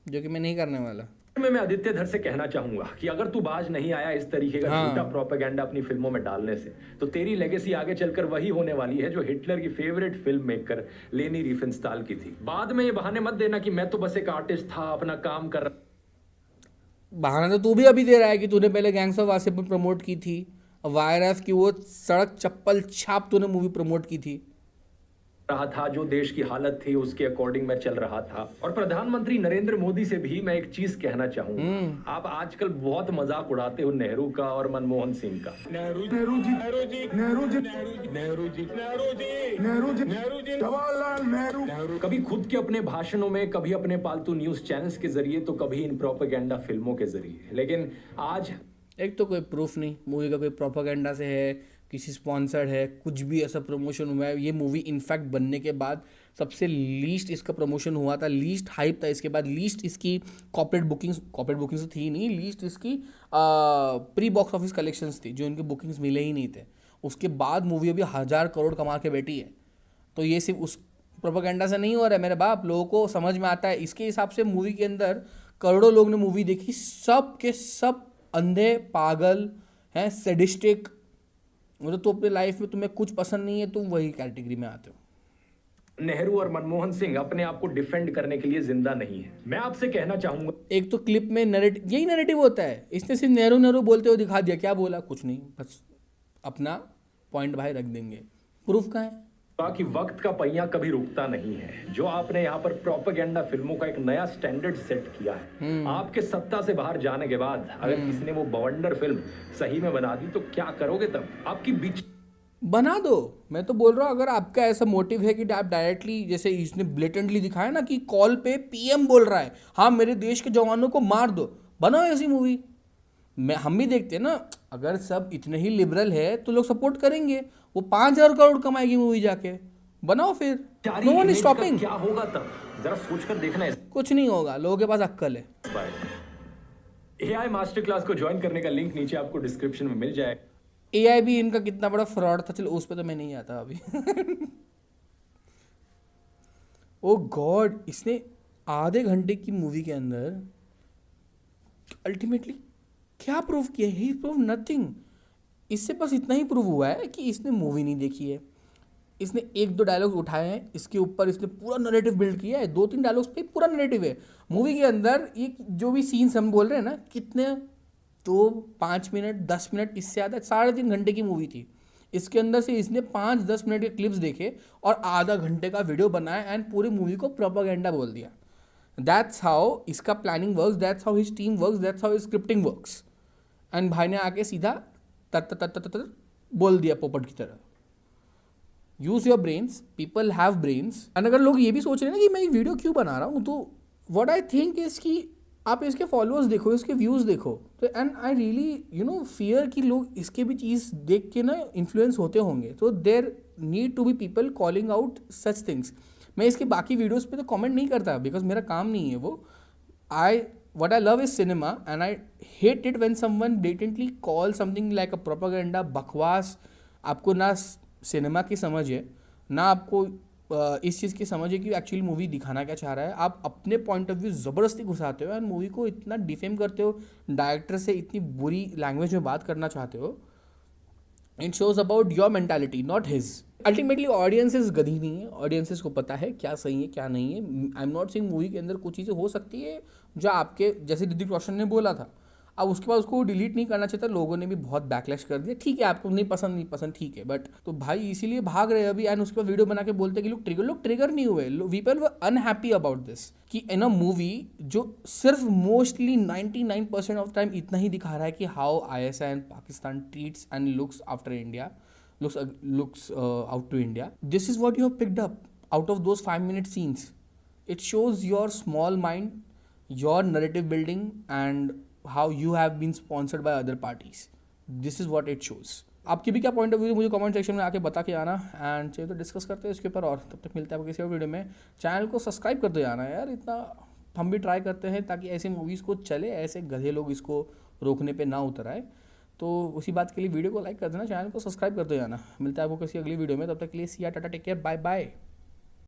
जो कि मैं नहीं करने वाला। मैं आदित्य धर से कहना चाहूंगा कि अगर तू बाज नहीं आया इस तरीके का झूठा प्रोपेगेंडा अपनी फिल्मों में डालने से, तो तेरी लेगेसी आगे चलकर वही होने वाली है जो हिटलर की फेवरेट फिल्म मेकर लेनी रिफेंस्टाल की थी। बाद में ये बहाने मत देना कि मैं तो बस एक आर्टिस्ट था, अपना काम कर रहा। बहाना तो तू भी अभी दे रहा है कि तूने पहले गैंग्स ऑफ वासेपुर प्रमोट की थी, वायरस की वो सड़क चप्पल छाप तूने मूवी प्रमोट की थी। रहा था जो देश की हालत थी उसके अकॉर्डिंग मैं चल रहा था। और प्रधानमंत्री नरेंद्र मोदी से भी मैं एक चीज कहना चाहूंगा, आप आजकल बहुत मजाक उड़ाते हो नेहरू का और मनमोहन सिंह का। नेहरू जी, नेहरू जी, नेहरू जी, नेहरू जी, नेहरू जी, नेहरू जी, नेहरू जी, जवाहरलाल नेहरू। कभी खुद के अपने भाषणों में, कभी अपने पालतू न्यूज चैनल्स के जरिए, तो कभी इन प्रोपेगेंडा फिल्मों के जरिए। लेकिन आज एक तो कोई प्रूफ नहीं मूवी का कोई प्रोपेगेंडा से है, किसी स्पॉन्सर्ड है, कुछ भी ऐसा प्रमोशन हुआ है। ये मूवी इनफैक्ट बनने के बाद सबसे लीस्ट इसका प्रमोशन हुआ था, लीस्ट हाइप था इसके बाद, लीस्ट इसकी कॉर्पोरेट बुकिंग्स तो थी नहीं, लीस्ट इसकी प्री बॉक्स ऑफिस कलेक्शंस थी, जो इनके बुकिंग्स मिले ही नहीं थे। उसके बाद मूवी अभी 1000 करोड़ कमा के बैठी है। तो ये सिर्फ उस प्रोपेगेंडा से नहीं हो रहा है मेरे बाप, लोगों को समझ में आता है। इसके हिसाब से मूवी के अंदर करोड़ों लोग ने मूवी देखी, सब के सब अंधे पागल हैं, सैडिस्टिक। मतलब तो अपने लाइफ में तुम्हें कुछ पसंद नहीं है, तुम वही कैटेगरी में आते हो। नेहरू और मनमोहन सिंह अपने आप को डिफेंड करने के लिए जिंदा नहीं है। मैं आपसे कहना चाहूंगा, एक तो क्लिप में यही नैरेटिव होता है। इसने सिर्फ नेहरू नेहरू बोलते हुए दिखा दिया, क्या बोला, कुछ नहीं, बस अपना पॉइंट बाहर रख देंगे। प्रूफ कहाँ है? कि वक्त का पहिया कभी रुकता नहीं है। जो आपने यहाँ पर प्रोपेगेंडा फिल्मों का एक नया स्टैंडर्ड सेट किया है, आपके सत्ता से बाहर जाने के बाद अगर किसी ने वो बवंडर फिल्म सही में बना दी तो क्या करोगे तब? आपकी बीच बना दो। मैं तो बोल रहा हूँ, अगर आपका ऐसा मोटिव है कि आप डायरेक्टली, जैसे इसने ब्लेटेंटली दिखाया ना कि कॉल पे पीएम बोल रहा है, हाँ मेरे देश के जवानों को मार दो, बनाओ ऐसी मूवी। हम भी देखते हैं ना, अगर सब इतने ही लिबरल है तो लोग सपोर्ट करेंगे। वो 5000 करोड़ कमाएगी मूवी, जाके बनाओ फिर। No one is stopping. क्या होगा तब, जरा सोचकर देखना है। कुछ नहीं होगा, लोगों के पास अक्ल है। AI मास्टर क्लास को ज्वाइन करने का लिंक नीचे आपको डिस्क्रिप्शन में मिल जाए। AI भी इनका कितना बड़ा फ्रॉड था, चलो उस पर तो मैं नहीं आता अभी। ओ गॉड, इसने आधे घंटे की मूवी के अंदर अल्टीमेटली क्या प्रूव किया? ही प्रूव नथिंग। इससे बस इतना ही प्रूव हुआ है कि इसने मूवी नहीं देखी है। इसने 1-2 डायलॉग उठाए हैं, इसके ऊपर इसने पूरा नरेटिव बिल्ड किया है। 2-3 डायलॉग्स पे पूरा नरेटिव है मूवी के अंदर। ये जो भी सीन्स हम बोल रहे हैं ना, कितने, तो 5 मिनट 10 मिनट, इससे ज़्यादा 3.5 घंटे की मूवी थी। इसके अंदर से इसने 5-10 मिनट के क्लिप्स देखे और आधा घंटे का वीडियो बनाया एंड पूरी मूवी को प्रोपेगेंडा बोल दिया। दैट्स हाउ इसका planning works, that's how his team works, that's how his scripting works. And भाई ने आके सीधा तर बोल दिया पोपट की तरह। Use your brains, people have brains. And अगर लोग ये भी सोच रहे हैं ना कि मैं ये वीडियो क्यों बना रहा हूँ, तो व्हाट आई थिंक इज कि आप इसके फॉलोअर्स देखो, इसके व्यूज़ देखो, तो एंड आई रियली फियर कि लोग इसके भी चीज़ देख के ना इन्फ्लुएंस होते होंगे। तो there need to be people calling out such things. मैं इसके बाकी वीडियोज़ पे तो कमेंट नहीं करता बिकॉज मेरा काम नहीं है वो। What I love is cinema and I hate it when someone blatantly calls something like a propaganda, बकवास। आपको ना सिनेमा की समझ है, ना आपको इस चीज़ की समझ है कि एक्चुअली मूवी दिखाना क्या चाह रहा है। आप अपने पॉइंट ऑफ व्यू ज़बरदस्ती घुसाते हो एंड मूवी को इतना डिफेम करते हो, डायरेक्टर से इतनी बुरी लैंग्वेज में बात करना चाहते हो। It shows about your mentality, not his. Ultimately audiences गधी नहीं है, ऑडियंसेस को पता है क्या सही है क्या नहीं है। I am not saying movie के अंदर कुछ चीज़ें हो सकती है जो आपके, जैसे ऋतिक रोशन ने बोला था, अब उसके बाद उसको डिलीट नहीं करना चाहिए था। लोगों ने भी बहुत बैकलैश कर दिया। ठीक है, आपको नहीं पसंद ठीक है, बट तो भाई इसीलिए भाग रहे अभी। एंड उसके बाद वीडियो बना के बोलते कि लोग ट्रिगर नहीं हुए। People were unhappy about this कि इन अ मूवी जो सिर्फ मोस्टली 99% ऑफ टाइम इतना ही दिखा रहा है कि how ISI and Pakistan treats and looks after India, looks out to India. This is what you have picked up out of those 5-minute scenes. It shows your small mind, your narrative building, and how you have been sponsored by other parties. This is what it shows. आपकी भी क्या point of view मुझे comment section में आके बता के आना, and चाहिए तो डिस्कस करते हैं इसके ऊपर। और तब तक मिलते हैं आपको किसी और वीडियो में। चैनल को सब्सक्राइब कर दो यार, इतना हम भी ट्राई करते हैं ताकि ऐसे मूवीज़ को चले, ऐसे गधे लोग इसको रोकने पे ना उतर आए। तो उसी बात के लिए वीडियो को लाइक कर देना, चैनल को सब्सक्राइब कर दो जाना। मिलता है आपको किसी अगली वीडियो में, तब तक के लिए see ya tata, take care, bye bye.